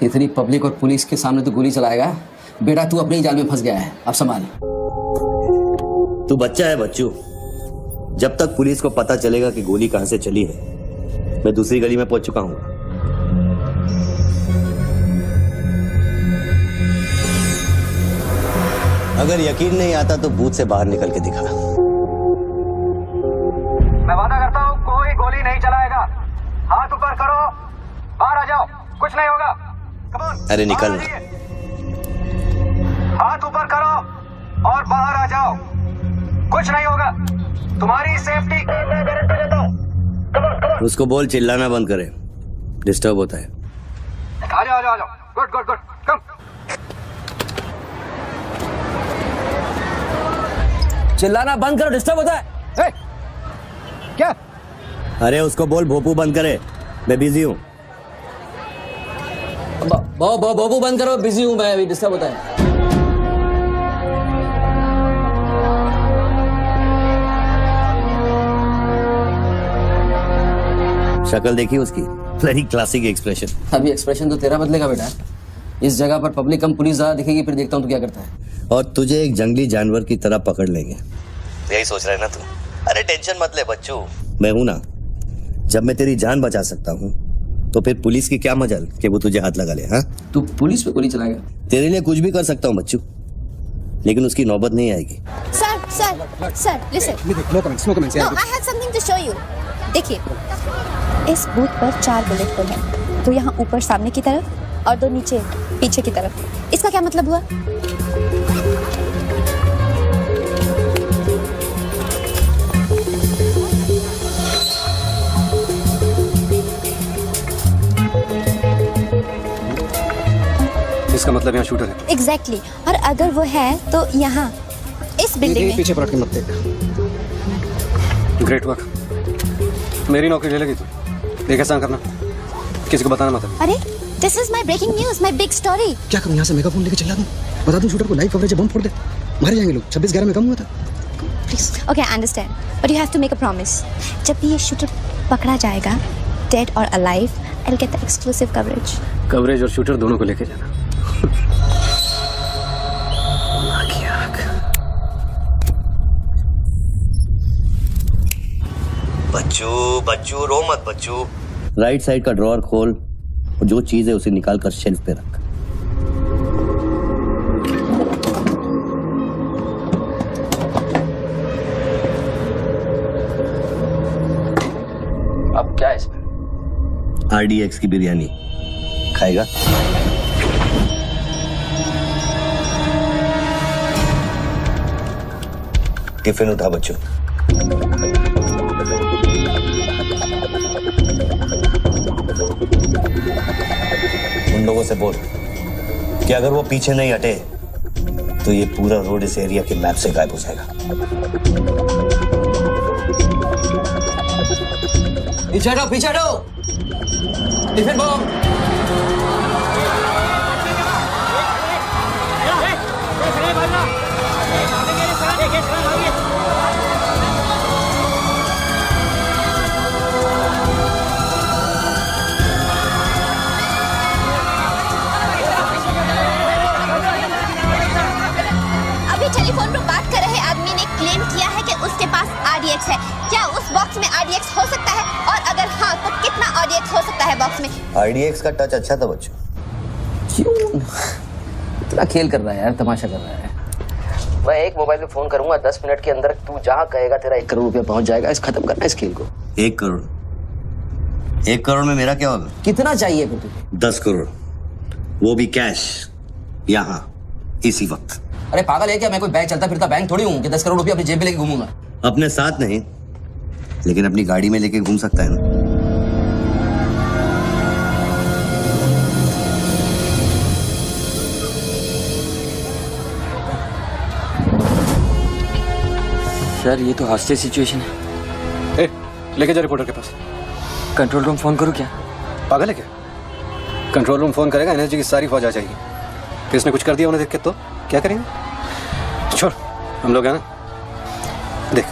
इतनी पब्लिक और पुलिस के सामने तो गोली चलाएगा? बेटा तू अपने ही जाल में फंस गया है, अब संभाल। तू बच्चा है बच्चू। जब तक पुलिस को पता चलेगा कि गोली कहां से चली है, मैं दूसरी गली में पहुंच चुका हूं। अगर यकीन नहीं आता तो बूथ से बाहर निकल के दिखा। मैं वादा करता हूँ कोई गोली नहीं चलाएगा। हाथ ऊपर करो, बाहर आ जाओ, कुछ नहीं होगा। Come on, अरे निकल बाहर ना। आ जाइए। हाथ ऊपर करो और बाहर आ जाओ, कुछ नहीं होगा। तुम्हारी सेफ्टी की मैं गारंटी देता हूँ। Come on, come on। उसको बोल चिल्लाना बंद करे, डिस्टर्ब होता है। आ जाओ आ जाओ आ जाओ। गुड गुड गुड, कम। चिल्लाना बंद करो, डिस्टर्ब होता है। क्या? अरे उसको बोल भोपू बंद करे, मैं बिजी हूँ। बाबू बंद करो, बिजी हूं मैं, अभी डिस्टर्ब होता है। शक्ल देखी उसकी, वेरी क्लासिक एक्सप्रेशन। अभी एक्सप्रेशन तो तेरा बदलेगा बेटा। इस जगह पर पब्लिक कम पुलिस ज्यादा दिखेगी, फिर देखता हूँ तू क्या करता है। और तुझे एक जंगली जानवर की तरह पकड़ लेंगे। यही सोच रहा है ना तू? अरे टेंशन मत ले बच्चू, मैं हूं ना। जब मैं तेरी जान बचा सकता हूं तो फिर पुलिस की क्या मजाल कि वो तुझे हाथ लगा ले। हाँ, तू पुलिस पे गोली चलाएगा? तेरे लिए कुछ भी कर सकता हूं बच्चू, लेकिन उसकी नौबत नहीं आएगी। Sir listen. No comments, no comments. No, I have something to show you. देखिए, इस बूथ पर 4 बुलेट होल है, 2 यहाँ ऊपर सामने की तरफ और 2 नीचे पीछे की तरफ। इसका क्या मतलब हुआ? इसका मतलब यहाँ शूटर है। एग्जैक्टली। और अगर वो है तो यहाँ इस बिल्डिंग में। पीछे पलट के मत देख। ग्रेट वर्क, मेरी नौकरी ले लेगी तू। देख ऐसा करना, किसी को बताना मत। अरे this is my breaking news, my big story. क्या करूँ, यहाँ से मेगाफोन लेके चिल्ला दूँ, बता दूँ शूटर को लाइव कवरेज है, बम फोड़ दे, मारे जाएंगे लोग। 26/11 में कम हुआ था। Okay, I understand, but you have to make a promise. जब भी ये शूटर पकड़ा जाएगा, डेड और alive, I will get the exclusive coverage. Coverage और शूटर दोनों को लेके जाना। बच्चू रो मत बच्चू। राइट साइड का ड्रॉअर खोल और जो चीज है उसे निकाल कर शेल्फ पे रख। अब क्या है इसमें? RDX की बिरयानी खाएगा? टिफिन उठा बच्चों। उन लोगों से बोल कि अगर वो पीछे नहीं हटे तो ये पूरा रोड इस एरिया के मैप से गायब हो जाएगा। पीछे हटो। Tiffin bomb. अभी टेलीफोन पर बात कर रहे आदमी ने क्लेम किया है कि उसके पास RDX है। क्या उस बॉक्स में RDX हो सकता है? और अगर हाँ, तो कितना RDX हो सकता है बॉक्स में? RDX का टच अच्छा था बच्चों। क्यों इतना खेल कर रहा है यार, तमाशा कर रहा है। मैं एक मोबाइल पे फोन करूंगा, 10 मिनट के अंदर तू जहां कहेगा तेरा 1 करोड़ रुपया पहुंच जाएगा। इस खत्म करना इस खेल को। 1 करोड़? 1 करोड़ में मेरा क्या होगा? कितना चाहिए फिर तुझे? 10 करोड़, वो भी कैश, यहाँ इसी वक्त। अरे पागल है क्या? मैं कोई बैग चलता फिरता बैंक थोड़ी हूँ कि 10 करोड़ रुपया अपनी जेब में लेके घूमूंगा। अपने साथ नहीं, लेकिन अपनी गाड़ी में लेके घूम सकता है ना। सर ये तो हॉस्टेज सिचुएशन है। ए, लेके जा रिपोर्टर के पास। कंट्रोल रूम फोन करूँ क्या? पागल है क्या? कंट्रोल रूम फोन करेगा, एनर्जी की सारी फौज आ जाएगी। फिर इसने कुछ कर दिया उन्हें देख के तो क्या करेंगे? छोड़, हम लोग हैं ना। देख,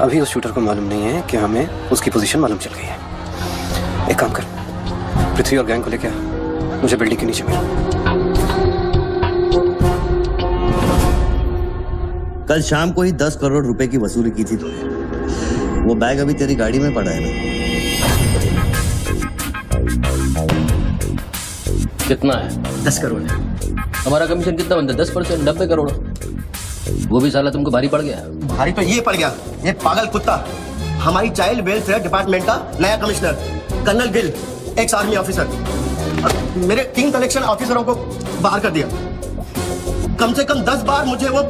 अभी उस शूटर को मालूम नहीं है कि हमें उसकी पोजीशन मालूम चल गई है। एक काम कर, पृथ्वी और गैंग को लेके आ, मुझे बिल्डिंग के नीचे मिला। कल शाम को ही 10 करोड़ रुपए की वसूली की थी तूने। वो बैग अभी तेरी गाड़ी में पड़ा है ना। कितना है? 10 करोड़ है। हमारा कमीशन कितना बनता है? 10%, 90 करोड़। वो भी साला तुमको भारी पड़ गया। भारी तो ये पड़ गया, ये पागल कुत्ता हमारी चाइल्ड वेलफेयर डिपार्टमेंट का नया commissioner colonel Gill, ex army officer, मेरे 3 कलेक्शन ऑफिसरों को बाहर कर दिया। कम से कम 10 बार मुझे वो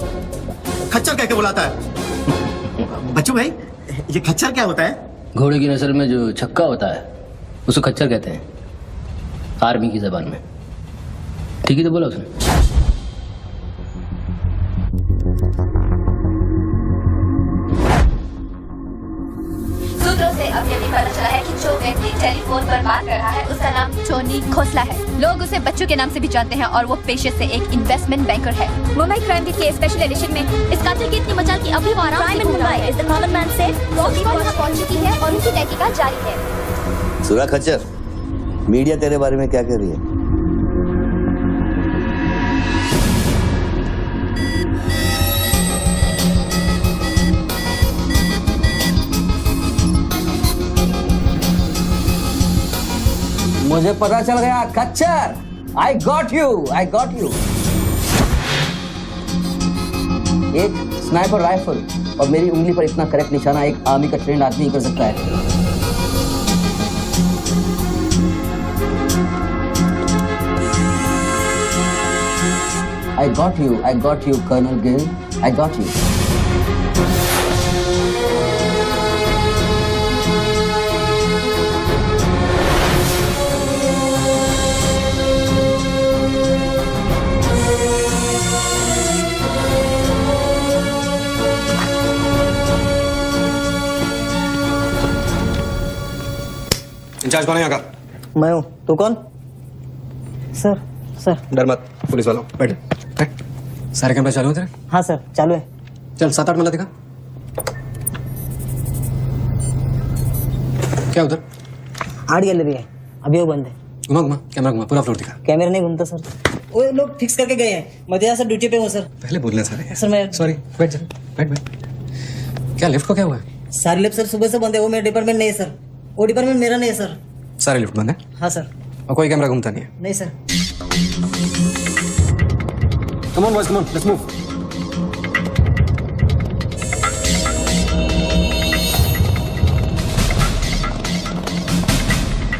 खच्चर कह के बुलाता है। बच्चू भाई, ये खच्चर क्या होता है? घोड़े की नस्ल में जो छक्का होता है उसको खच्चर कहते हैं, आर्मी की जबान में। ठीक ही तो बोला उसने। सूत्रों से अब ये भी पता चला है कि जो व्यक्ति टेलीफोन पर बात कर रहा है उसका नाम टोनी खोसला है। लोग उसे बच्चों के नाम से भी जानते हैं और वो पेशे से एक इन्वेस्टमेंट बैंकर है। मुंबई क्राइम बीट के स्पेशल एडिशन में इस कातिल की इतनी मचाल की अभी वो आराम से घूम रहा है। इस द कॉमन मैन से पुलिस वहां पहुंच चुकी है और उनकी तहकीकात जारी है। सुरा खच्चर, मीडिया तेरे बारे में क्या कह रही है? मुझे पता चल गया खच्चर। I got you, I got you. एक स्नाइपर राइफल और मेरी उंगली पर इतना करेक्ट निशाना एक आर्मी का ट्रेंड आदमी ही कर सकता है। I got you, Colonel Gill. I got you. In charge कौन है यहाँ का? मैं हूँ। तू कौन? Sir, sir. डर मत, पुलिस वालों बैठ। बैठ। सारे कैमरे चालू हैं तेरे? हाँ सर, चालू है। चल 7-8 मला दिखा। क्या उधर? आर्ट गैलरी है, अभी वो बंद है। घुमा घुमा, कैमरा घुमा, पूरा फ्लोर दिखा। कैमरा नहीं घूमता सर, वो लोग फिक्स करके गए हैं। मैं तो यहाँ सर ड्यूटी पे हूँ सर। पहले बोलने सारे। सर मैं सॉरी, बैठ जा, बैठ बैठ। क्या लिफ्ट को क्या हुआ है? सारी लिफ्ट सर सुबह से बंद है। वो मेरा डिपार्टमेंट नहीं है सर, वो डिपार्टमेंट मेरा नहीं है सर। सारे लिफ्ट बंद है? हाँ सर। और कोई कैमरा घूमता नहीं है? नहीं sir. Come on boys, come on, let's move.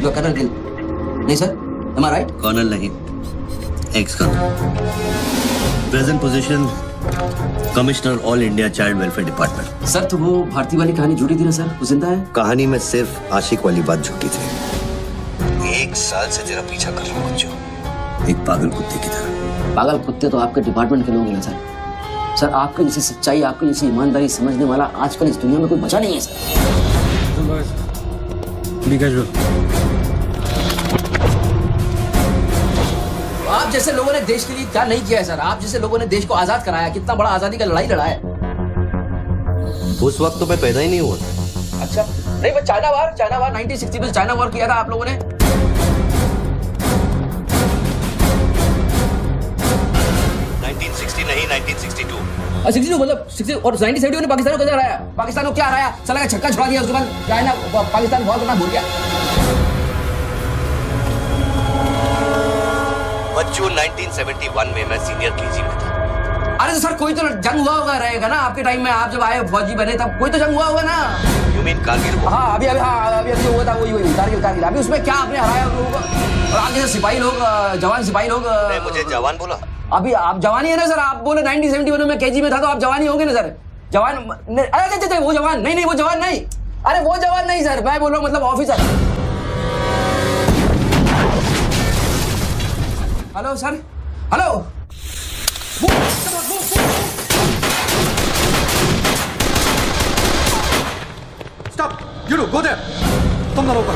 लो कर्नल गिल। नहीं sir, am I right? Colonel नहीं, ex colonel. Present position commissioner all India child welfare department. Sir तो वो भारती वाली कहानी झूठी थी ना सर, वो जिंदा है? कहानी में सिर्फ आशिक वाली बात झूठी थी। 1 साल से तेरा पीछा कर रहा हूँ बच्चों, एक पागल कुत्ते की तरह। पागल कुत्ते तो आपके डिपार्टमेंट के लोग हैं ना सर। सर आपके जैसी सच्चाई, आपके जैसी ईमानदारी समझने वाला आजकल इस दुनिया में कोई बचा नहीं है सर। B casual. आप जैसे लोगों ने देश के लिए क्या नहीं किया है सर। आप जैसे लोगों ने देश को आजाद कराया, कितना बड़ा आजादी का लड़ाई लड़ा है। उस वक्त तो मैं पैदा ही नहीं हुआ था। अच्छा नहीं, वो चाइना वार 1960 में चाइना वार किया था आप लोगों ने। 1960 नहीं, 1962। 62 मतलब 60 और 1970 ने पाकिस्तान को कैसे हराया? पाकिस्तान को क्या हराया? साला का छक्का छुड़ा दिया, उसके बाद चाइना पाकिस्तान बहुत बड़ा भूल गया। बच्चों 1971 में मैं सीनियर केजी में था। अरे तो सर कोई तो जंग हुआ होगा रहेगा ना आपके टाइम में, आप जब आए फौजी बने तब कोई तो जंग हुआ होगा ना। You mean Kargil? हाँ अभी हुआ था वही कारगिल। अभी उसमें क्या आपने हराया लोगों को, और आगे से सिपाही लोग, जवान सिपाही लोग। मुझे जवान बोला? अभी आप जवानी है ना सर, आप बोले 1971 में केजी में था तो आप जवानी होंगे ना सर। जवान अरे वो जवान नहीं, वो जवान नहीं, अरे वो जवान नहीं सर, मैं बोल रहा हूँ मतलब officer. Hello sir, hello. Stop, you go there, तुम दोनों ऊपर।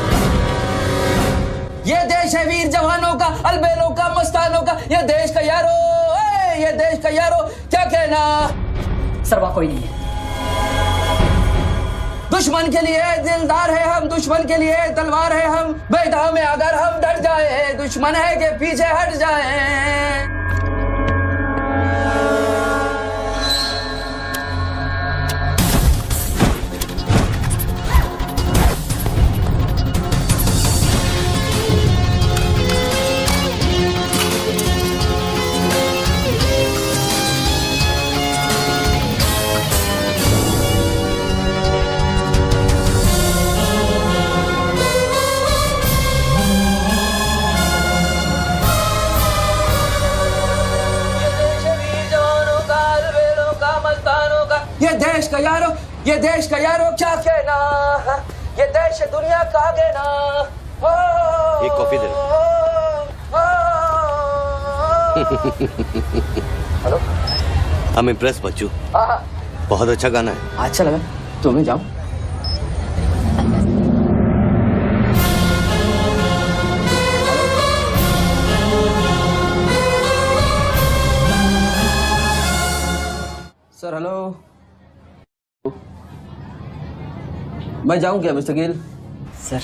ये देश है वीर जवानों का, अलबेलों का, मस्तानों का, ये देश का यारो, ये देश का यारो, क्या कहना। सर वहाँ कोई नहीं है। दुश्मन के लिए दिलदार है हम, दुश्मन के लिए तलवार है हम, बेटा में अगर हम डट जाए, दुश्मन है के पीछे हट जाए। ये देश का यारो क्या कहना, ये देश है दुनिया का कहना। एक coffee they. Hello, I'm impressed बच्चू, बहुत अच्छा गाना है। अच्छा लगा तो मैं जाऊं? सर हेलो, मैं जाऊं क्या मिस्टर गिल? सर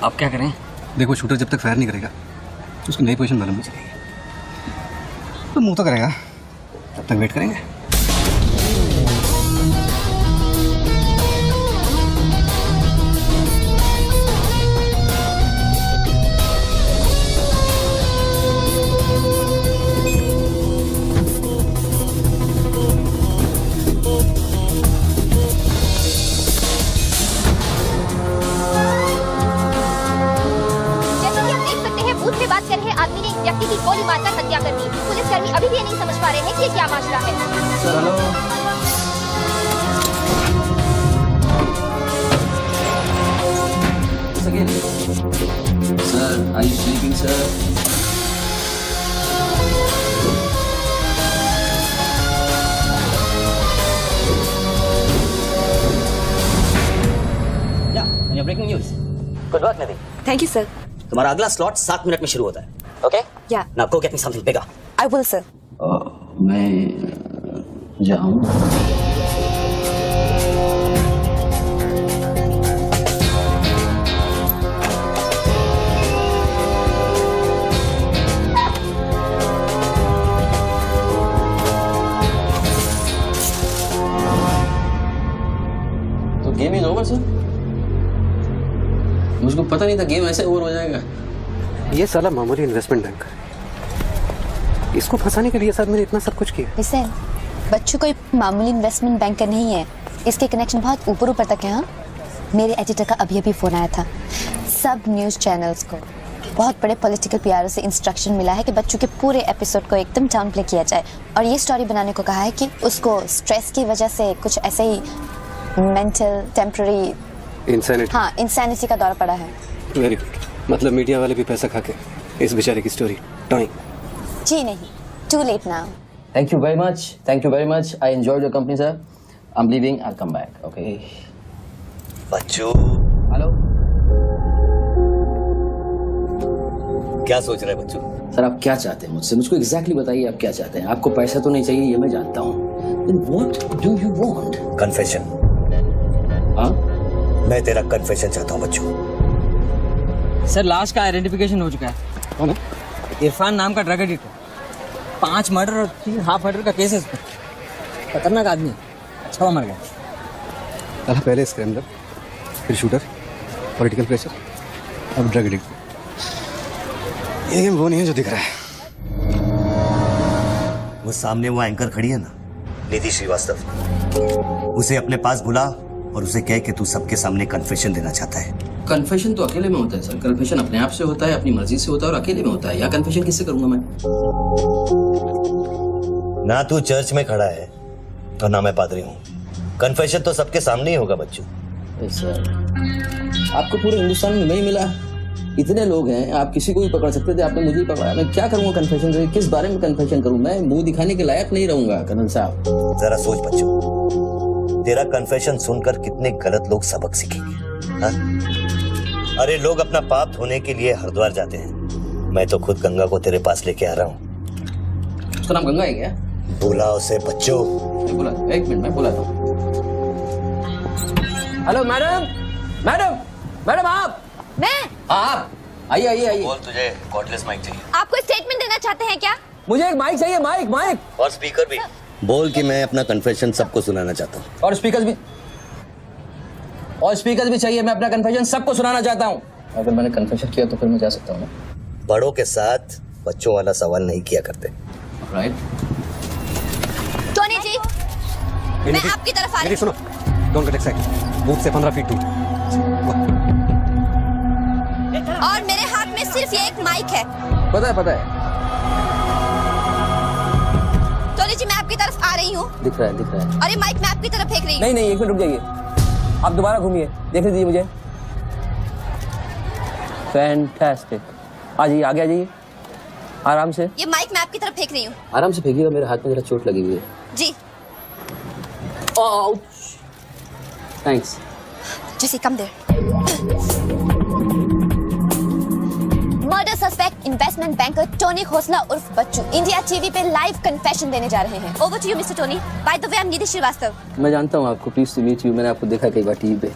आप क्या करें? देखो शूटर जब तक फायर नहीं करेगा तो उसकी नई पोजीशन मालूम नहीं चलेगी, तो मूव तो करेगा, तब तक वेट करेंगे। आदमी ने एक व्यक्ति की गोली मारकर हत्या कर दी। पुलिसकर्मी अभी भी ये नहीं समझ पा रहे हैं कि ये क्या मामला है। Sir hello, sir are you sleeping sir? या breaking news. Good work Nidhi. Thank you sir. तुम्हारा अगला स्लॉट 7 मिनट में शुरू होता है। ओके? या now go get me something bigger. I will sir. मैं जाऊं? तो गेम इज ओवर सर? मुझको पता नहीं था गेम ऐसे ओवर हो जाएगा। ये साला मामूली इन्वेस्टमेंट बैंक, इसको फंसाने के लिए सर मैंने इतना सब कुछ किया। इससे बच्चों कोई मामूली इन्वेस्टमेंट बैंकर नहीं है, इसके कनेक्शन बहुत ऊपर ऊपर तक है। हाँ, मेरे एडिटर का अभी अभी फोन आया था। सब न्यूज़ चैनल्स को बहुत बड़े पॉलिटिकल पीआरओ से इंस्ट्रक्शन मिला है कि बच्चों के पूरे एपिसोड को एकदम डाउन प्ले किया जाए, और ये स्टोरी बनाने को कहा है कि उसको स्ट्रेस की वजह से कुछ ऐसे ही मेंटल टेम्पररी इंसैनिटी का दौर पड़ा है। वेरी गुड, मतलब मीडिया वाले भी पैसा खा के इस बेचारे की स्टोरी टॉइंग। जी नहीं, too late now. Thank you very much. Thank you very much. I enjoyed your company, sir. I'm leaving. I'll come back. Okay. Bachchu, Hello. क्या सोच रहे हैं बच्चू? सर आप क्या चाहते हैं मुझसे? मुझको एग्जैक्टली बताइए आप क्या चाहते हैं। आपको पैसा तो नहीं चाहिए, ये मैं जानता हूँ। Then what do you want? Confession. हाँ? मैं तेरा कन्फेशन चाहता हूँ बच्चू। सर लास्ट का आइडेंटिफिकेशन हो चुका है। कौन है? इरफान नाम का ड्रग एडिक्ट है। 5 मर्डर और 3 हाफ मर्डर का केस है इसमें। खतरनाक आदमी, अच्छा हुआ मर गया। साला पहले स्क्रैमलर, फिर शूटर, पॉलिटिकल प्रेशर, अब ड्रग एडिक्ट। ये गेम वो नहीं है जो दिख रहा है। वो सामने वो एंकर खड़ी है ना, निधि श्रीवास्तव, उसे अपने पास बुला और उसे कह कि तू सबके सामने कन्फेशन देना चाहता है। कन्फेशन तो अकेले में होता है सर। कन्फेशन अपने आप से होता है, अपनी मर्जी से होता है और अकेले में होता है। या कन्फेशन किससे करूंगा मैं? ना तू चर्च में खड़ा है और ना मैं पादरी हूँ। कन्फेशन तो सबके सामने ही होगा बच्चों। सर आपको पूरे हिंदुस्तान में नहीं मिला, इतने लोग हैं, आप किसी को भी पकड़ सकते थे, आपने मुझे ही पकड़ा। मैं क्या करूंगा कन्फेशन करके? किस बारे में कन्फेशन करूं? मैं मुंह दिखाने के लायक नहीं रहूंगा कर्नल साहब। जरा सोच बच्चों, तेरा कन्फेशन सुनकर कितने गलत लोग सबक सीखेंगे। हाँ? अरे लोग अपना पाप धोने के लिए हरिद्वार जाते हैं, मैं तो खुद गंगा को तेरे पास लेके आ रहा हूँ। उसका नाम गंगा है क्या? बोला उसे बच्चों। बोला, एक मिनट मैं बोला था। हेलो मैडम, मैडम, मैडम आप? आप आइए आइए आइए। बोल, तुझे कॉर्डलेस माइक चाहिए? आप कोई स्टेटमेंट देना चाहते हैं क्या? मुझे एक माइक चाहिए, माइक माइक और स्पीकर भी। बोल कि मैं अपना कन्फेशन सबको सुनाना चाहता हूँ। और स्पीकर भी चाहिए। मैं अपना कन्फेशन सबको सुनाना चाहता हूँ। अगर मैंने कन्फेशन किया तो फिर मैं जा सकता हूँ ना? बड़ों के साथ बच्चों वाला सवाल नहीं किया करते। राइट। टोनी जी, मैं आपकी तरफ आ रही हूँ। सुनो, डोंट गेट एक्साइटेड। बूथ से 15 फीट दूर। और मेरे हाथ में सिर्फ ये एक माइक है। पता है पता है। टोनी जी, मैं आपकी तरफ आ रही हूँ। दिख रहा है दिख रहा है। और ये माइक मैं आपकी तरफ फेंक रही हूँ। नहीं नहीं, एक मिनट रुक जाइए। आप दोबारा घूमिए, देखने दीजिए मुझे। फैंटास्टिक। आ जाइए, आगे आ जाइए, आराम से। ये माइक मैं आपकी तरफ फेंक रही हूँ। आराम से फेंकिएगा, मेरे हाथ में जरा चोट लगी हुई है। जी। थैंक्स। जैसे कम देर। Murder suspect investment banker Tony Khosla उर्फ बच्चू इंडिया टीवी पे लाइव कन्फेशन देने जा रहे हैं। Over to you mister Tony. By the way, I am Nidhi Shrivastava. मैं जानता हूँ आपको, प्लीज टू मीट यू। मैंने आपको देखा कई बार टीवी पे।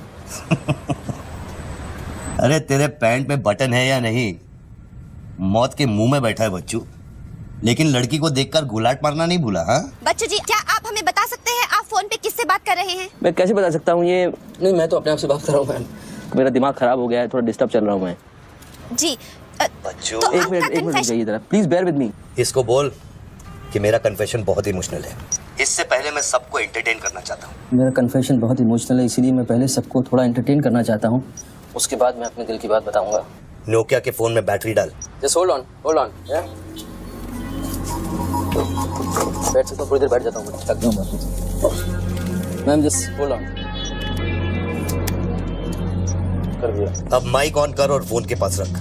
अरे तेरे पैंट में बटन है या नहीं? मौत के मुंह में बैठा है बच्चू, लेकिन लड़की को देखकर गुलाट मारना नहीं भूला। हाँ बच्चू जी, क्या आप हमें बता सकते हैं आप फोन पे किससे बात कर रहे हैं? मैं कैसे बता सकता हूँ ये? नहीं, मैं तो अपने आप से बात कर रहा हूँ मैम। मेरा दिमाग खराब हो गया है, थोड़ा डिस्टर्ब चल रहा हूँ मैं। जी। बच्चू, तो एक मिनट जाइए जरा, प्लीज बेयर विद मी। इसको बोल कि मेरा कन्फेशन बहुत इमोशनल है। इससे पहले मैं सबको एंटरटेन करना चाहता हूँ। मेरा कन्फेशन बहुत इमोशनल है, इसीलिए मैं पहले सबको थोड़ा एंटरटेन करना चाहता हूँ, उसके बाद मैं अपने दिल की बात बताऊंगा। नोकिया के फोन में बैटरी डाल। जस्ट होल्ड ऑन बैठ सकता हूँ, थोड़ी देर बैठ जाता हूँ मैं, थक जाऊँ मैम। Just hold on. कर दिया। अब माइक ऑन कर और फोन के पास रख।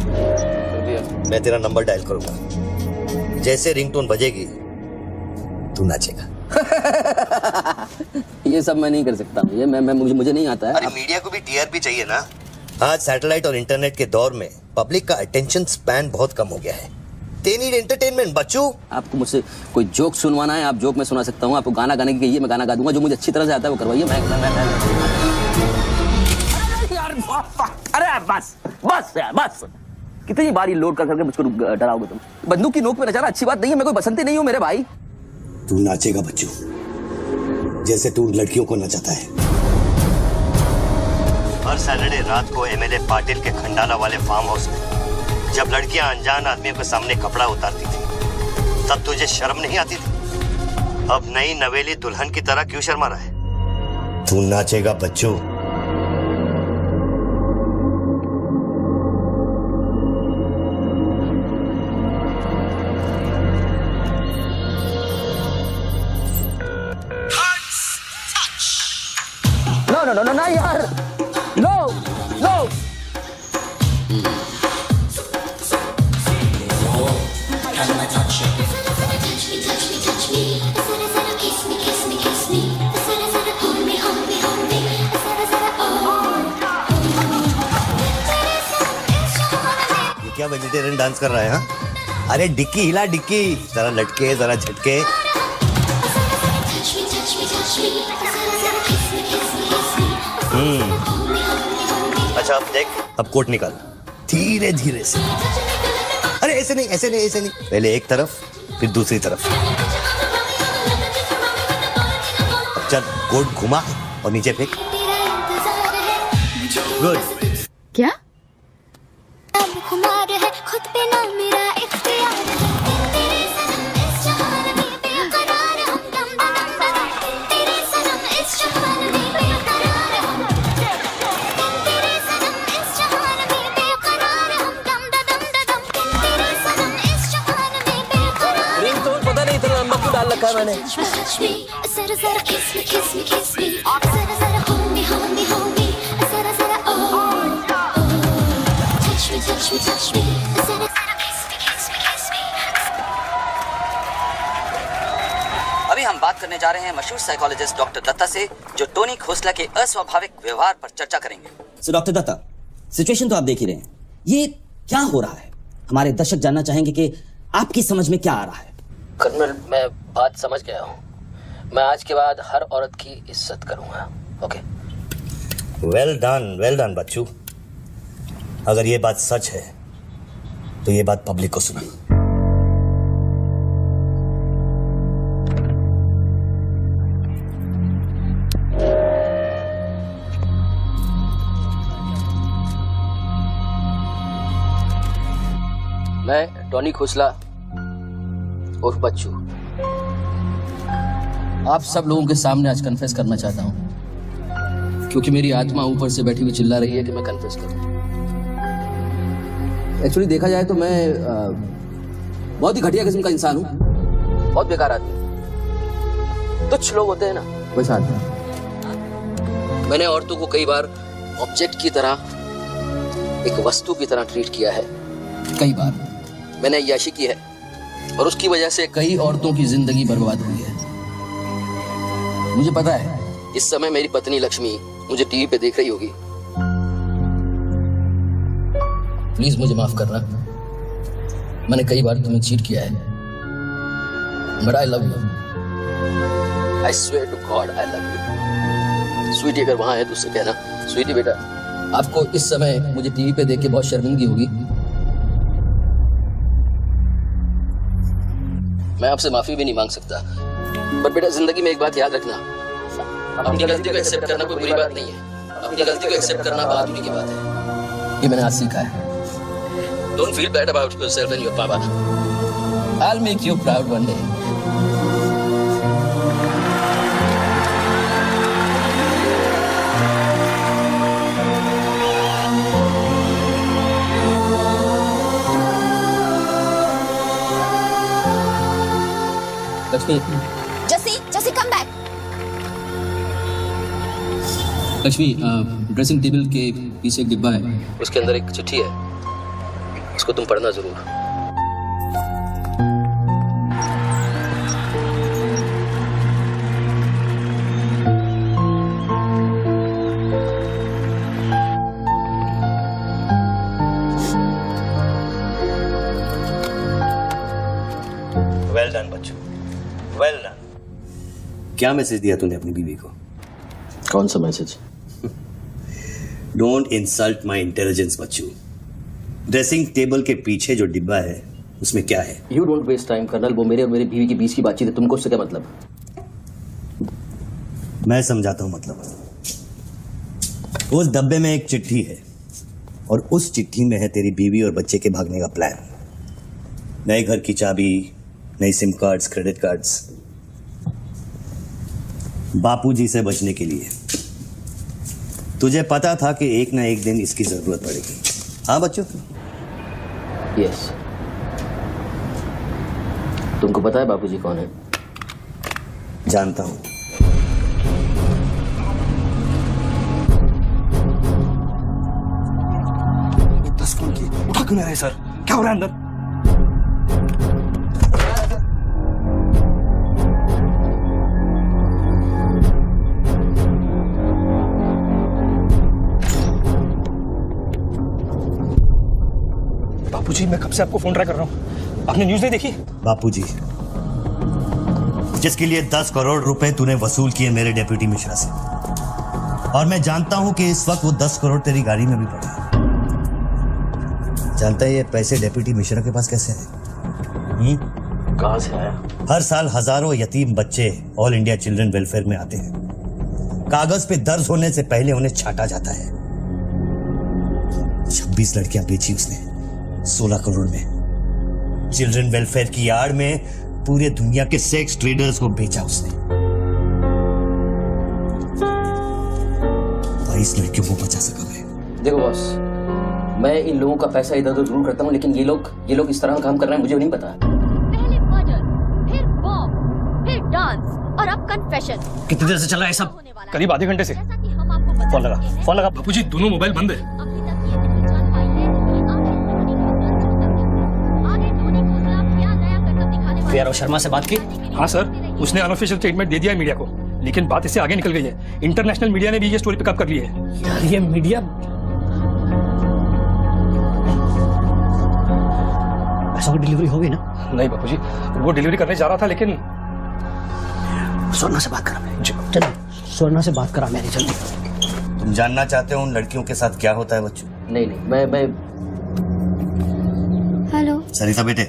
कर दिया। मैं तेरा नंबर डायल करूंगा, जैसे रिंगटोन बजेगी तू नाचेगा। ये सब मैं नहीं कर सकता हूँ, ये मुझे नहीं आता है। अरे मीडिया को भी टीआरपी चाहिए ना। आज सैटेलाइट और इंटरनेट के दौर में पब्लिक का अटेंशन स्पैन बहुत कम हो गया है। They need entertainment, बच्चू। आपको मुझसे कोई जोक सुनवाना है, आप जोक मैं सुना सकता हूँ। आपको गाना गाने की कहिए, मैं गाना गा दूंगा। जो मुझे अच्छी तरह से आता है वो करवाइए। अरे बस बस यार, बस। कितनी बार ये लोड कर करके मुझको डराओगे तुम? बंदूक की नोक पे नचाना अच्छी बात नहीं है। मैं कोई बसंती नहीं हूँ मेरे भाई। तू नाचेगा बच्चू, जैसे तू लड़कियों को नचाता है। हर सैटरडे रात को एमएलए पाटिल के खंडाला वाले फार्म हाउस में जब लड़कियां अनजान आदमियों के सामने कपड़ा उतारती थी, तब तुझे शर्म नहीं आती थी? अब नई नवेली दुल्हन की तरह क्यों शर्मा रहा है? तू नाचेगा बच्चू। नो यार, नो नो। ये क्या वेजिटेरियन डांस कर रहा है? हाँ, अरे डिक्की हिला, डिक्की जरा लटके जरा झटके। अच्छा अब देख, अब कोट निकाल धीरे धीरे से। अरे ऐसे नहीं ऐसे नहीं ऐसे नहीं, पहले एक तरफ फिर दूसरी तरफ। अब चल कोट घुमा और नीचे फेंक। गुड। क्या? डाल रखा है मैंने। अभी हम बात करने जा रहे हैं मशहूर साइकोलॉजिस्ट डॉक्टर दत्ता से, जो टोनी खोसला के अस्वाभाविक व्यवहार पर चर्चा करेंगे। सो डॉक्टर दत्ता, सिचुएशन तो आप देख ही रहे हैं, ये क्या हो रहा है? हमारे दर्शक जानना चाहेंगे कि आपकी समझ में क्या आ रहा है। कर्नल, मैं बात समझ गया हूँ। मैं आज के बाद हर औरत की इज्जत करूंगा। ओके। वेल डन बच्चू। अगर ये बात सच है तो ये बात पब्लिक को सुना। मैं टोनी खोसला और बच्चू आप सब लोगों के सामने आज कन्फेस करना चाहता हूं, क्योंकि मेरी आत्मा ऊपर से बैठी हुई चिल्ला रही है कि मैं कन्फेस करूं। एक्चुअली देखा जाए तो मैं बहुत ही घटिया किस्म का इंसान हूं, बहुत बेकार आदमी। तुच्छ लोग होते हैं ना, वैसा आदमी। मैंने औरतों को कई बार ऑब्जेक्ट की तरह, एक वस्तु की तरह ट्रीट किया है। कई बार मैंने अय्याशी की है और उसकी वजह से कई औरतों की जिंदगी बर्बाद हुई है। मुझे पता है इस समय मेरी पत्नी लक्ष्मी मुझे टीवी पे देख रही होगी। प्लीज मुझे माफ करना, मैंने कई बार तुम्हें चीट किया है, but I love you. I swear to God I love you. Sweetie अगर वहां है तो उससे कहना, स्वीटी बेटा, आपको इस समय मुझे टीवी पे देख के बहुत शर्मिंदगी होगी। मैं आपसे माफी भी नहीं मांग सकता, पर बेटा जिंदगी में एक बात याद रखना, अपनी गलती को एक्सेप्ट करना कोई बुरी बात नहीं है। अपनी गलती को एक्सेप्ट करना बहादुरी की बात है। ये मैंने आज सीखा है। Don't feel bad about yourself and your papa. I'll make you proud one day. Lakshmi, Jesse, come back. Lakshmi, dressing table के पीछे एक डिब्बा है, उसके अंदर एक चिट्ठी है, उसको तुम पढ़ना जरूर। वेल डन बच्चू, वेल डन। क्या मैसेज दिया तूने अपनी बीवी को? कौन सा message? Don't insult my intelligence बच्चू। ड्रेसिंग टेबल के पीछे जो डिब्बा है उसमें क्या है? You don't waste time colonel, वो मेरे और मेरी बीवी के बीच की बातचीत है, तुमको उससे क्या मतलब? मैं समझाता हूं मतलब। उस डब्बे में एक चिट्ठी है और उस चिट्ठी में है तेरी बीवी और बच्चे के भागने का प्लान। नए घर की चाबी, नई सिम कार्ड्स, क्रेडिट कार्ड्स, बापूजी से बचने के लिए। तुझे पता था कि एक ना एक दिन इसकी जरूरत पड़ेगी। हाँ बच्चों? यस। तुमको पता है बापूजी कौन है? जानता हूं। दस फोन की उठा क्यों नहीं रहे सर? क्या हो रहा है अंदर? बापूजी, मैं कब से आपको फोन ट्राई कर रहा हूँ, आपने न्यूज नहीं देखी? बापूजी, जिसके लिए 10 करोड़ रुपए तूने वसूल किए मेरे डेप्यूटी मिश्रा से, और मैं जानता हूं कि इस वक्त वो 10 करोड़ तेरी गाड़ी में भी पड़े हैं। जानता है ये पैसे डेप्यूटी मिश्रा के पास कैसे हैं? कहां से आया? हर साल हजारों यतीम बच्चे ऑल इंडिया चिल्ड्रन वेलफेयर में आते हैं। कागज पे दर्ज होने से पहले उन्हें छांटा जाता है। 26 लड़कियां बेची उसने 16 करोड़ में। चिल्ड्रन वेलफेयर की आड़ में पूरे दुनिया के सेक्स ट्रेडर्स को बेचा उसने। 22 लड़कियों को बचा सका मैं। देखो बॉस, मैं इन लोगों का पैसा इधर उधर जरूर करता हूँ, लेकिन ये लोग इस तरह का काम कर रहे हैं, मुझे नहीं पता। पहले मर्डर, फिर बॉम्ब, डांस और अब कन्फेशन। कितनी देर से चल रहा है सब? करीब आधे घंटे से। जैसा कि हम आपको बता फोन लगा, चुके हैं, फोन लगा। बापूजी दोनों मोबाइल बंद है। अभी तक ये नहीं जान पाए हैं कि आगे धोनी को खिलाफ क्या नया करतब दिखाने वाले पीआरओ शर्मा से बात की? हाँ सर, उसने अनऑफिशियल स्टेटमेंट दे दिया है मीडिया को, लेकिन बात इससे आगे निकल गई है। इंटरनेशनल मीडिया ने भी ये स्टोरी पिकअप कर ली है। यार ये मीडिया पैसों की डिलीवरी होगी ना? नहीं बापूजी, वो डिलीवरी करने जा रहा था, लेकिन स्वर्णा से बात करा मैं। चल स्वर्णा से बात करा मेरी, जल्दी। तुम जानना चाहते हो उन लड़कियों के साथ क्या होता है बच्चों? नहीं मैं हेलो, सरिता बेटे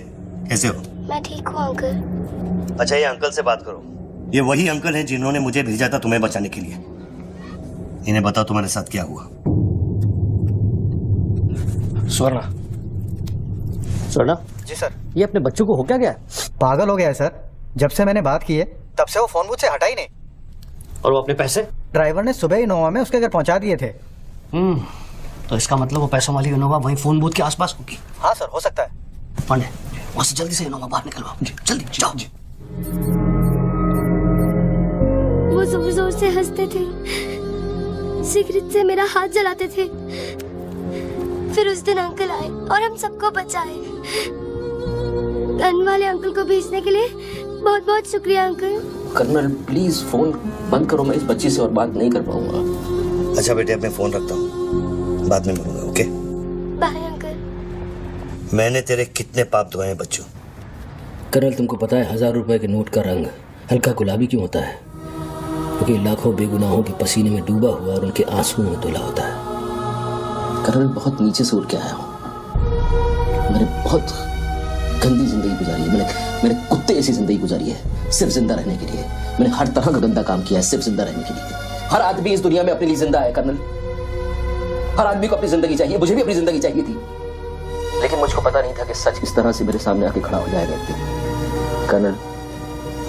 कैसे हो? मैं ठीक हूँ अंकल। अच्छा ये अंकल से बात करो। ये वही अंकल हैं जिन्होंने मुझे भेजा था तुम्हें बचाने के लिए। इन्हें बताओ तुम्हारे साथ क्या हुआ। स्वर्णा। स्वर्णा जी सर। ये अपने बच्चों को हो क्या गया? पागल हो गया है सर। जब से मैंने बात की है तब से वो फोन मुझसे हटा ही नहीं। और वो अपने पैसे? ड्राइवर ने सुबह इनोवा में उसके घर पहुंचा दिए थे। तो इसका मतलब वो पैसों वाली इनोवा वहीं फोन बूथ के आसपास होगी। हाँ सर, हो सकता है। पांडे वहां से जल्दी से इनोवा बाहर निकलवाओ, जल्दी जाओ। वो जोर जोर से हंसते थे, सिगरेट से मेरा हाथ जलाते थे। फिर उस दिन अंकल आए और हम सबको बचाए। गन वाले अंकल को भेजने के लिए बहुत बहुत शुक्रिया अंकल। कर्नल प्लीज फोन बंद करो, मैं इस बच्ची से और बात नहीं कर पाऊंगा। अच्छा बेटे अब मैं फोन रखता हूँ, बाद में मिलूंगा। Okay bye uncle. मैंने तेरे कितने पाप धोए हैं बच्चों। कर्नल तुमको पता है 1000 रुपए के नोट का रंग हल्का गुलाबी क्यों होता है? क्योंकि लाखों बेगुनाहों के पसीने में डूबा हुआ और उनके आंसुओं में धुला होता है। कर्नल बहुत नीचे से उठ के आया हूँ। मैंने बहुत गंदी जिंदगी गुजारी है। मैंने कुत्ते ऐसी जिंदगी गुजारी है सिर्फ जिंदा रहने के लिए। मैंने हर तरह का गंदा काम किया है सिर्फ जिंदा रहने के लिए। हर आदमी इस दुनिया में अपने लिए जिंदा है कर्नल। हर आदमी को अपनी जिंदगी चाहिए, मुझे भी अपनी जिंदगी चाहिए थी, लेकिन मुझको पता नहीं था कि सच इस तरह से मेरे सामने आके खड़ा हो जाएगा एक दिन। कर्नल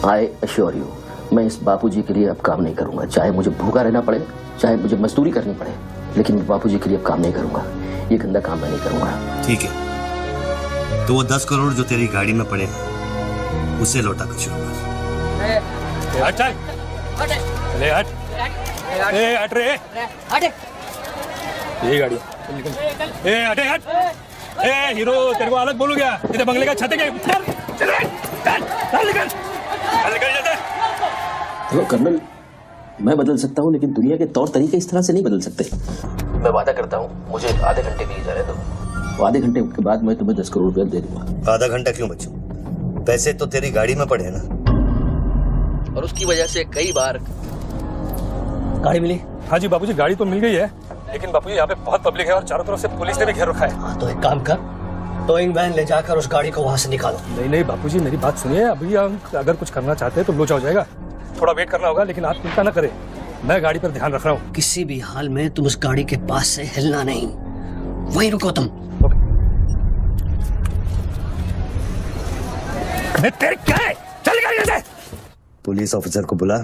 आई अश्योर यू, मैं इस बापूजी के लिए अब काम नहीं करूंगा। चाहे मुझे भूखा रहना पड़े, चाहे मुझे मजदूरी करनी पड़े, लेकिन मैं बापूजी के लिए अब काम नहीं करूंगा। ये गंदा काम मैं नहीं करूंगा। ठीक है, तो वो 10 करोड़ जो तेरी गाड़ी में पड़े उसे लौटा कर शुरू कर। हट चल, ले हट, ए हट रे, हटे। ये गाड़ी चल निकल। ए हटे हट, ए हीरो तेरे को अलग बोलू क्या? इधर बंगले का छत है क्या? चल निकल, चल निकल जाते। देखो कर्नल, मैं बदल सकता हूँ लेकिन दुनिया के तौर तरीके इस तरह से नहीं बदल सकते। मैं वादा करता हूँ मुझे आधे घंटे के लिए जाने दो, तो आधे घंटे के बाद मैं तुम्हें 10 करोड़ रुपया दे दूंगा। आधा घंटा क्यों बच्चों? पैसे तो तेरी गाड़ी में पड़े हैं ना। और उसकी वजह से कई बार गाड़ी मिली? हाँ जी बापूजी, गाड़ी तो मिल गई है, लेकिन बापूजी यहाँ पे बहुत पब्लिक है और चारों तरफ से पुलिस ने भी घेर रखा है। हाँ तो एक काम कर, टोइंग वैन ले जाकर उस गाड़ी को वहां से निकालो। नहीं नहीं बापूजी मेरी बात सुनिए, अभी हम अगर कुछ करना चाहते हैं तो लोचा हो जाएगा। थोड़ा वेट करना होगा, लेकिन आप चिंता न करें, मैं गाड़ी पर ध्यान रख रहा हूँ। किसी भी हाल में तुम उस गाड़ी के पास से हिलना नहीं, वहीं रुको तुम। तेरे क्या है? चल गाड़ी से। पुलिस ऑफिसर को बुला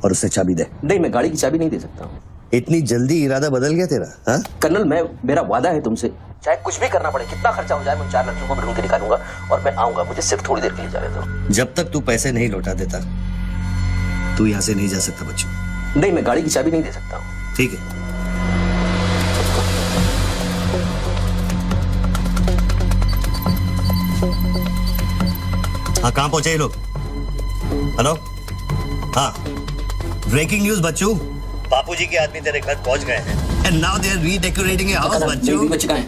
और उसे चाबी दे। नहीं, मैं गाड़ी की चाबी नहीं दे सकता हूँ। इतनी जल्दी इरादा बदल गया तेरा? हाँ कर्नल, मेरा वादा है तुमसे, चाहे कुछ भी करना पड़े, कितना खर्चा हो जाए, मैं 4 लड़कियों को ढूंढ के निकालूंगा और मैं आऊंगा। मुझे सिर्फ थोड़ी देर के लिए जाने दो। जब तक तू पैसे नहीं लौटा देता तू यहाँ से नहीं जा सकता बच्चों। नहीं, मैं गाड़ी की चाबी नहीं दे सकता हूँ। ठीक है, हाँ कहाँ पहुंचे ये लोग? हेलो, हाँ ब्रेकिंग न्यूज बच्चों, बापूजी के आदमी तेरे घर पहुंच गए हैं and now they are redecorating your house बच्चों। मेरी बच्ची कहाँ है?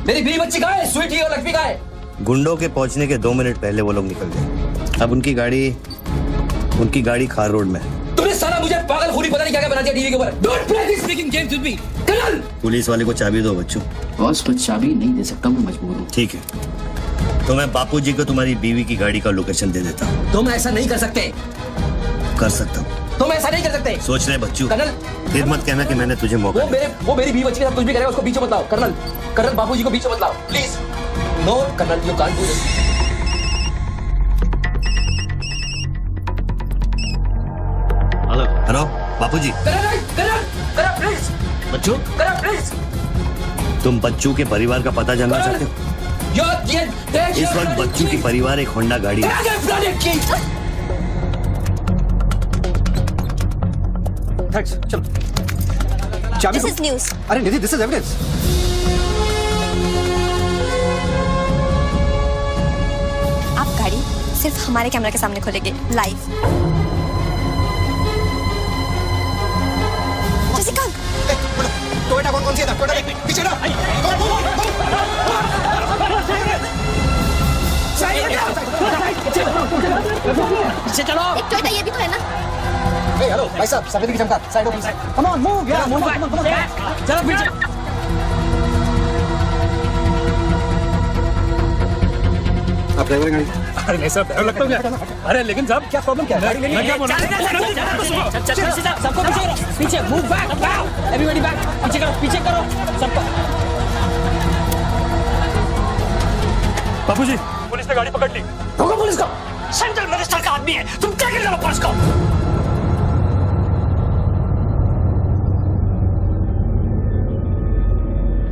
मेरी बीवी बच्ची कहाँ है? स्वीटी और लक्ष्मी कहाँ है? गुंडों के पहुंचने के 2 मिनट पहले वो लोग निकल गए। अब उनकी गाड़ी खार रोड में है। तुमने साला मुझे पागल पता नहीं क्या बना दिया टीवी के ऊपर। Don't play this speaking games with me colonel. Police वाले को चाबी दो बच्चों। बॉस, मैं चाबी नहीं दे सकता, मैं मजबूर हूँ। ठीक है, तो मैं बापूजी को तुम्हारी बीवी की गाड़ी का लोकेशन दे देता हूँ। तुम ऐसा नहीं कर सकते। कर सकता हूँ। तुम ऐसा नहीं कर सकते। सोच रहे बच्चों, कर्नल फिर मत कहना कि मैंने तुझे मौका दिया। वो मेरी बीवी बच्ची के साथ कुछ भी करेगा उसको बीच मत लाओ। कर्नल बापूजी को बीच मत लाओ please. No colonel, you can't do this. Hello बापूजी। Colonel please. बच्चों, कर्नल प्लीज। तुम बच्चों के परिवार का पता जानना चाहते हो? इस वक्त बच्चों की परिवार एक होंडा गाड़ी है। थैंक्स, चलो। चाबी दिस इज न्यूज़। अरे निधि, दिस इज एविडेंस। आप गाड़ी सिर्फ हमारे कैमरा के सामने खोलेंगे लाइव। जैसिका, टोयोटा कौन सी है? टोयोटा पीछे ना। चलो। एक टोयोटा ये भी तो है ना। हेलो भाई साहब, सफेद की चमका, side of come on move यार, मूव चलो पीछे। आप ड्राइवर गाड़ी। अरे नहीं सर, डर लगता है। अरे लेकिन साहब क्या प्रॉब्लम क्या है? मैं क्या बोला? सबको पीछे मूव बैक, एवरीबॉडी बैक, पीछे करो सबको। बाबूजी, पुलिस ने गाड़ी पकड़ ली। रोको पुलिस को। सेंट्रल मिनिस्टर का आदमी है, तुम क्या कर रहे हो पुलिस को?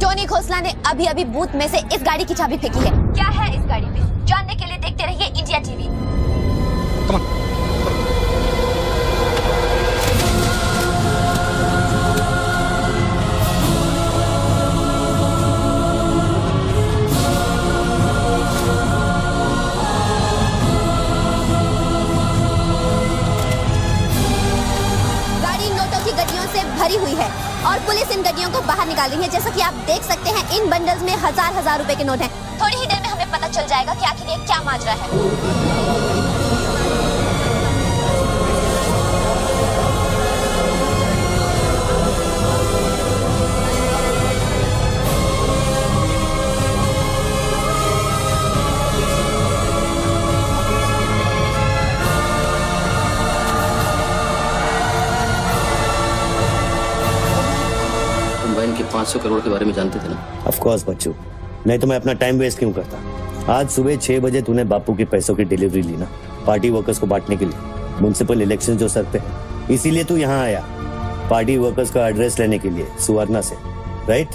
टोनी खोसला ने अभी अभी बूथ में से इस गाड़ी की चाबी फेंकी है। क्या है इस गाड़ी में, जानने के लिए देखते रहिए इंडिया टीवी। गाड़ी नोटों की गड्डियों से भरी हुई है और पुलिस इन गड्डियों को बाहर निकाल रही है। जैसा कि आप देख सकते हैं, इन बंडल्स में हजार रुपए के नोट हैं। थोड़ी ही देर में हमें पता चल जाएगा कि आखिर ये क्या माजरा है। तुम बहन के 500 करोड़ के बारे में जानते थे ना? ऑफ कोर्स बच्चू, नहीं तो मैं अपना टाइम वेस्ट क्यों करता। आज सुबह 6 बजे तूने बापू के पैसों की डिलीवरी ली ना, पार्टी वर्कर्स को बांटने के लिए। म्युनिसिपल इलेक्शन जो सर पे है, इसीलिए तू यहाँ आया, पार्टी वर्कर्स का एड्रेस लेने के लिए सुवर्णा से, राइट?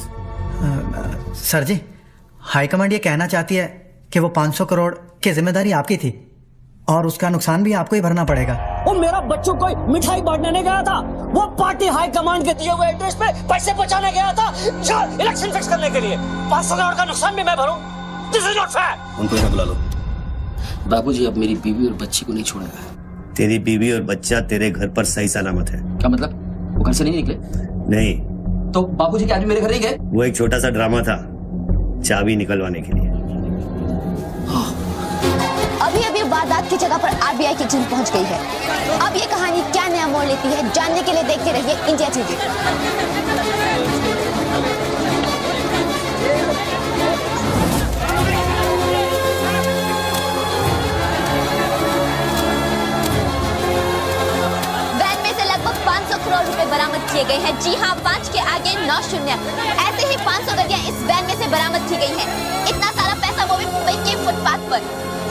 सर जी, हाईकमांड ये कहना चाहती है कि वो 500 करोड़ की जिम्मेदारी आपकी थी और उसका नुकसान भी आपको ही भरना पड़ेगा। वो मेरा बच्चों को मिठाई बांटने नहीं गया था, वो पार्टी हाई कमांड के दिए हुए एड्रेस पे पैसे पहुंचाने गया था इलेक्शन फिक्स करने के लिए। 500 करोड़ का नुकसान भी मैं भरूं? This is not fair. उनको यहाँ बुला लो। बाबूजी अब मेरी बीवी और बच्ची को नहीं छोड़ेगा। तेरी बीवी और बच्चा तेरे घर पर सही सलामत है। क्या मतलब? वो घर से नहीं निकले? नहीं, तो बाबूजी के आदमी मेरे घर नहीं गए? वो एक छोटा सा ड्रामा था चाबी निकलवाने के लिए। अभी अभी वारदात की जगह पर आरबीआई की टीम पहुंच गई है। अब ये कहानी क्या नया मोड़ लेती है, जानने के लिए देखते रहिए इंडिया टीवी। वैन में से लगभग 500 करोड़ रुपए बरामद किए गए हैं। जी हाँ, 5 के आगे 9 शून्य। ऐसे ही 500 गड्डियां इस वैन में से बरामद की गई हैं। इतना सारा पैसा वो भी मुंबई के फुटपाथ पर।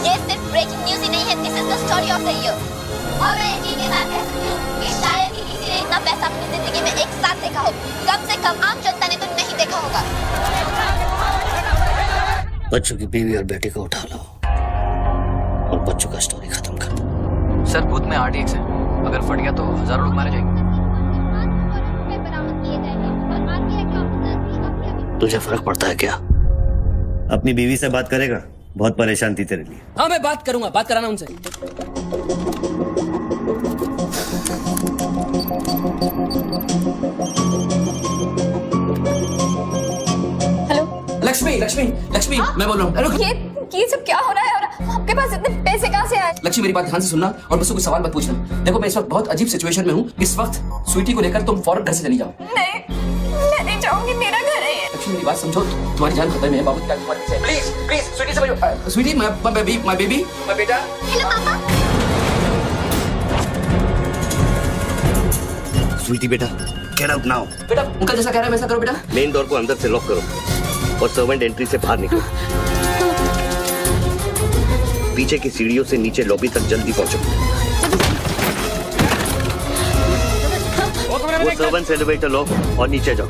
ये सिर्फ ब्रेकिंग न्यूज ही नहीं है, this is the story of the year. और मैं यकीन के साथ कहती हूँ कि शायद ही किसी ने इतना पैसा अपनी जिंदगी में एक साथ देखा हो। कम से कम आम जनता ने तो नहीं देखा होगा। बच्चों की बीवी और बेटी को उठा लो और बच्चों का स्टोरी खत्म कर दो। सर बूथ में RTX है, अगर फट गया तो हजारों लोग मारे जाएंगे। तुझे फर्क पड़ता है क्या? अपनी बीवी से बात करेगा? बहुत परेशान थी तेरे लिए। हाँ मैं बात करूंगा, बात कराना उनसे। हेलो लक्ष्मी, लक्ष्मी, लक्ष्मी, मैं बोल रहा हूँ। ये सब क्या हो रहा है और आपके पास इतने पैसे कहाँ से आए? लक्ष्मी मेरी बात ध्यान से सुनना और बस कोई सवाल मत पूछना। देखो मैं इस वक्त बहुत अजीब सिचुएशन में हूँ। इस वक्त स्वीटी को लेकर तुम फौरन घर से चली जाओ। नहीं, मैं नहीं जाऊंगी, मेरा घर है ये। लक्ष्मी मेरी बात समझो, तुम्हारी जान खतरे में है। बाबू क्या तुम्हारे पीछे? प्लीज प्लीज स्वीटी समझो। स्वीटी माय बेबी, माय बेटा। हेलो पापा। स्वीटी बेटा, गेट आउट नाउ। बेटा अंकल जैसा कह रहा है वैसा करो बेटा। मेन डोर को अंदर से लॉक करो और सर्वेंट एंट्री से बाहर निकलो। पीछे की सीढ़ियों से नीचे लॉबी तक जल्दी पहुंचो। वो सर्वेंट्स एलिवेटर लो और नीचे जाओ।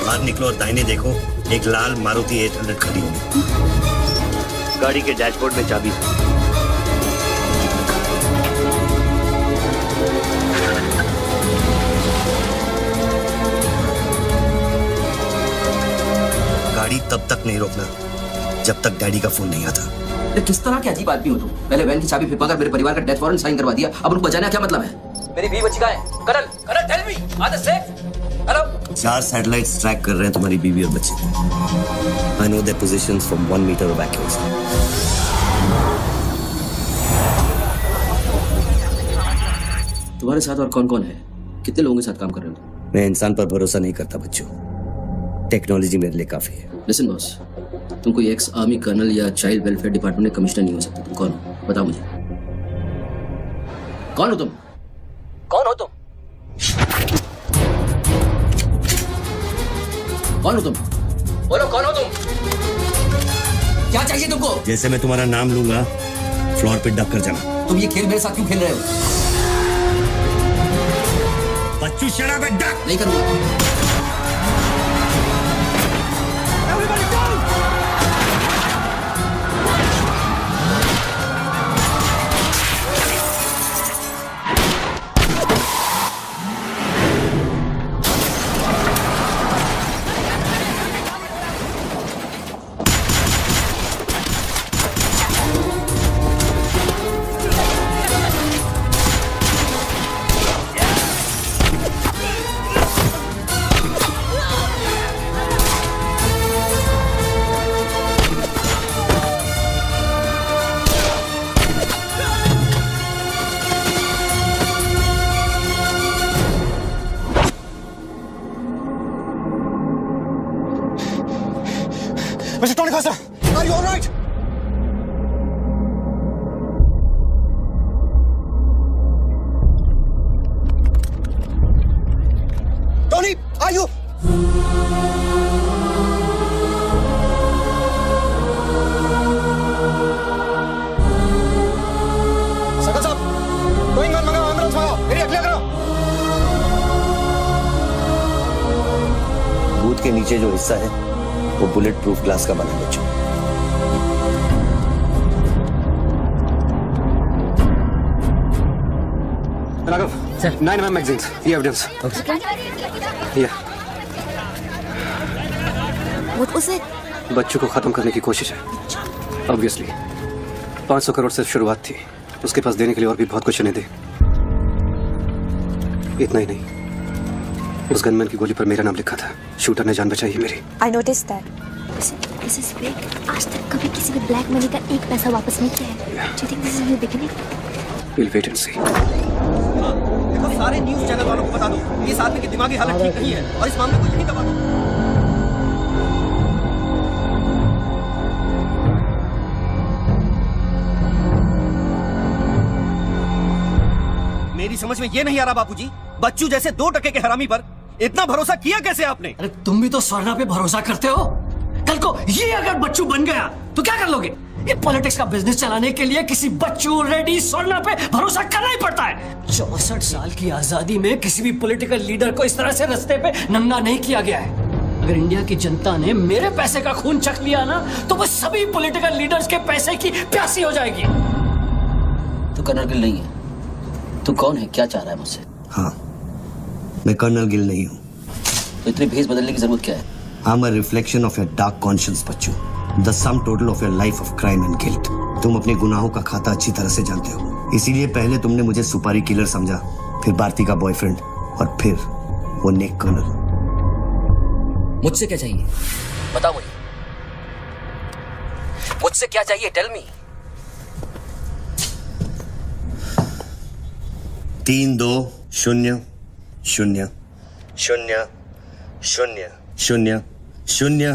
बाहर निकलो और दाहिने देखो, एक लाल मारुति 800 खड़ी होगी। गाड़ी के डैशबोर्ड में चाबी है। गाड़ी तब तक नहीं रोकना जब तक डैडी का फोन नहीं आता। ये किस तरह के अजीब आदमी हो तुम? पहले वैन की चाबी फिरवाकर मेरे परिवार का डेथ वारंट साइन करवा दिया, अब उनको बचाने का क्या मतलब है? मेरी बीवी बच्ची कहाँ है? Colonel, colonel tell me, are they safe? Hello? 4 satellites track कर रहे हैं तुम्हारी बीवी और बच्चे। I know their positions from 1 metre of accuracy. तुम्हारे साथ और कौन कौन है? कितने लोगों के साथ काम कर रहे हो? मैं इंसान पर भरोसा नहीं करता बच्चों, टेक्नोलॉजी मेरे लिए काफी है। लिसन बॉस, तुम कोई एक्स आर्मी कर्नल या चाइल्ड वेलफेयर डिपार्टमेंट में कमिश्नर नहीं हो सकते। तुम कौन हो? बताओ मुझे, कौन हो तुम? कौन हो तुम? कौन हो तुम? बोलो, कौन हो तुम? क्या चाहिए तुमको? जैसे मैं तुम्हारा नाम लूंगा फ्लोर पे डक कर जाना। तुम ये खेल मेरे साथ क्यों खेल रहे हो? बच्चू शराब है, डक नहीं करूंगा। Mr. Tony Foster, are you all right? Tony, are you? Sakal साहब, गोइंग ऑन मंगाओ, एम्बुलेंस मंगाओ, एरिया क्लियर करो। बूथ के नीचे जो हिस्सा है वो बुलेट प्रूफ ग्लास का बना है बच्चों। राघव, सर 9mm मैगजीन्स, ये एविडेंस। उसे बच्चों को खत्म करने की कोशिश है। ऑब्वियसली 500 करोड़ सिर्फ शुरुआत थी, उसके पास देने के लिए और भी बहुत कुछ नहीं दे। इतना ही नहीं, उस गनमैन की गोली पर मेरा नाम लिखा था। शूटर ने जान बचाई है मेरी। I notice that. This is big. आज तक कभी किसी ने ब्लैक मनी का एक पैसा वापस नहीं किया है। Do you think this is new beginning? Will wait and see. देखो, सारे न्यूज़ चैनल वालों को बता दो, इस आदमी की दिमागी हालत ठीक नहीं है और इस मामले को यहीं दबा दो। मेरी समझ में ये नहीं आ रहा बापूजी, बच्चू जैसे 2% के हरामी पर इतना भरोसा किया कैसे आपने? अरे तुम भी तो स्वर्णा पे भरोसा करते हो। कल को ये अगर बच्चू बन गया तो क्या कर लोगे? ये पॉलिटिक्स का बिजनेस चलाने के लिए किसी बच्चू रेड्डी स्वर्णा पे भरोसा करना ही पड़ता है। 64 साल की आजादी में किसी भी पॉलिटिकल लीडर को इस तरह से रास्ते पे नंगा नहीं किया गया है। अगर इंडिया की जनता ने मेरे पैसे का खून चख लिया ना तो वो सभी पॉलिटिकल लीडर्स के पैसे की प्यासी हो जाएगी। तू कर्नल गिल नहीं है। तू कौन है? क्या चाह रहा है मुझसे? हाँ, मैं कर्नल गिल नहीं हूँ। तो इतनी भेस बदलने की जरूरत क्या है? I'm a reflection of your dark conscience, Bachchu. The sum total of your life of crime and guilt। तुम अपने गुनाहों का खाता अच्छी तरह से जानते हो, इसीलिए पहले तुमने मुझे सुपारी किलर समझा, फिर भारती का बॉयफ्रेंड और फिर वो नेक कर्नल। मुझसे क्या चाहिए? बताओ मुझे, मुझसे क्या चाहिए? Tell me. 3 2 0 0 0 0 0 0 0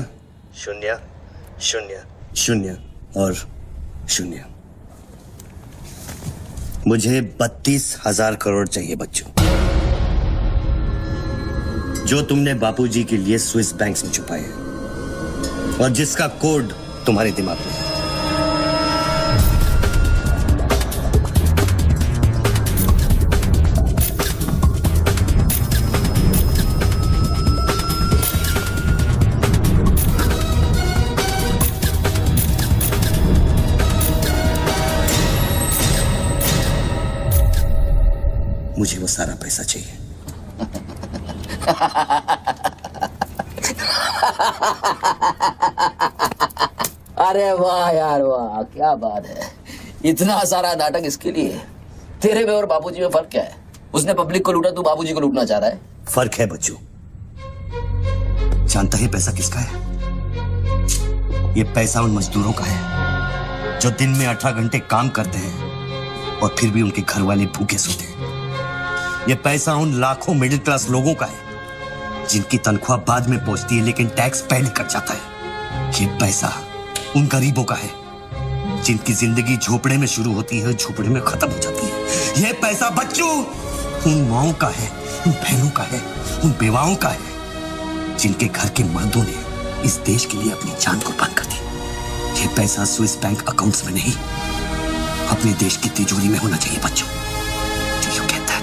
0 0 और 0। मुझे 32,000 करोड़ चाहिए बच्चों, जो तुमने बापूजी के लिए स्विस बैंक्स में छुपाए हैं और जिसका कोड तुम्हारे दिमाग में है। मुझे वो सारा पैसा चाहिए। अरे वाह यार वाह, क्या बात है। इतना सारा नाटक इसके लिए। तेरे में और बाबूजी में फर्क क्या है? उसने पब्लिक को लूटा, तू बाबूजी को लूटना चाह रहा है। फर्क है बच्चू। जानता है पैसा किसका है? ये पैसा उन मजदूरों का है जो दिन में 18 घंटे काम करते हैं और फिर भी उनके घर वाले भूखे सोते हैं। ये पैसा उन लाखों मिडिल क्लास लोगों का है जिनकी तनख्वाह बाद में पहुंचती है लेकिन टैक्स पहले कट जाता है। ये पैसा उन गरीबों का है जिनकी जिंदगी झोपड़े में शुरू होती है, झोपड़े में खत्म हो जाती है। ये पैसा बच्चों उन माओं का है, उन बहनों का है, उन बेवाओं का है जिनके घर के मर्दों ने इस देश के लिए अपनी जान कुर्बान कर दी। ये पैसा स्विस बैंक अकाउंट्स में नहीं, अपने देश की तिजोरी में होना चाहिए बच्चों। Do you get that?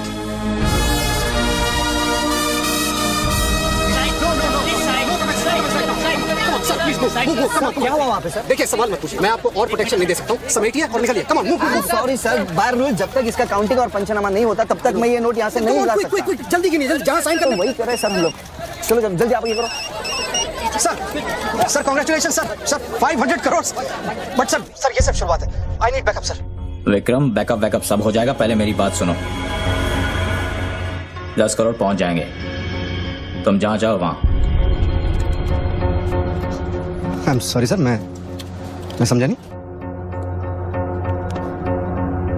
क्या हुआ वहाँ पे सर? देखिए सवाल मत पूछिए, मैं आपको और प्रोटेक्शन नहीं दे सकता हूँ। समेटिए और निकलिए। Come on. Sorry sir, by rule जब तक इसका काउंटिंग और पंचनामा नहीं होता तब तक मैं ये नोट यहाँ से नहीं उड़ा सकता। जल्दी गिनिए, जल्दी जहाँ साइन करना वही करे सर हम लोग। चलो जल्दी आप ये करो। Sir congratulation sir 500 crore. But sir ये सब शुरुआत है। I need backup sir. Vikram, backup सब हो जाएगा, पहले मेरी बात सुनो। 10 करोड़ पहुंच जाएंगे, तुम जहां जाओ वहां। आई एम सॉरी सर, मैं समझा नहीं।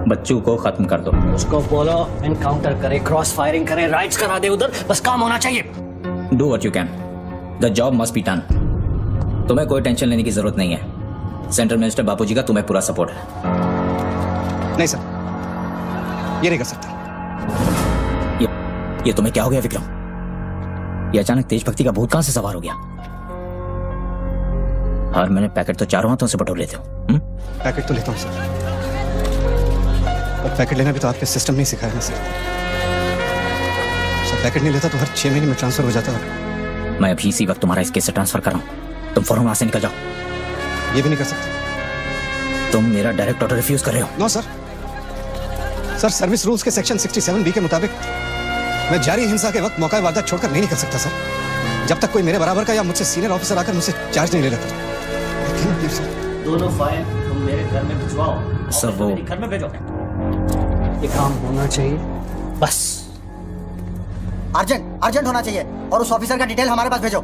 बच्चू को खत्म कर दो। उसको बोलो एनकाउंटर करे, क्रॉस फायरिंग करे, राइट्स करा दे उधर, बस काम होना चाहिए। Do what you can, the job must be done. तुम्हें कोई टेंशन लेने की जरूरत नहीं है। सेंट्रल मिनिस्टर बापूजी का तुम्हें पूरा सपोर्ट है। नहीं सर, ये नहीं कर सकता। ये तुम्हें क्या हो गया विक्रम? ये अचानक तेजभक्ति का भूत कहां से सवार हो गया? हर महीने पैकेट तो चारों हाथों से बटोर लेते हो। पैकेट तो लेता हूँ सर, और पैकेट लेना भी तो आपके सिस्टम नहीं सिखाया ना सर। पैकेट नहीं लेता तो हर 6 महीने में ट्रांसफर हो जाता है। मैं अभी इसी वक्त तुम्हारा इस केस से ट्रांसफर कर रहा हूँ, तुम फौरन वहां से निकल जाओ। ये भी नहीं कर सकते। तुम मेरा डायरेक्ट ऑर्डर रिफ्यूज कर रहे हो। नो सर, सर्विस रूल्स के सेक्शन 67B के मुताबिक मैं जारी हिंसा के वक्त मौका वारदात छोड़कर नहीं निकल सकता सर, जब तक कोई मेरे बराबर का या मुझसे सीनियर ऑफिसर आकर मुझसे चार्ज नहीं ले लेता। दोनों फाइल तुम मेरे घर में भिजवाओ। सर वो घर में भेजो। ये काम होना चाहिए बस। अर्जेंट होना चाहिए और उस ऑफिसर का डिटेल हमारे पास भेजो।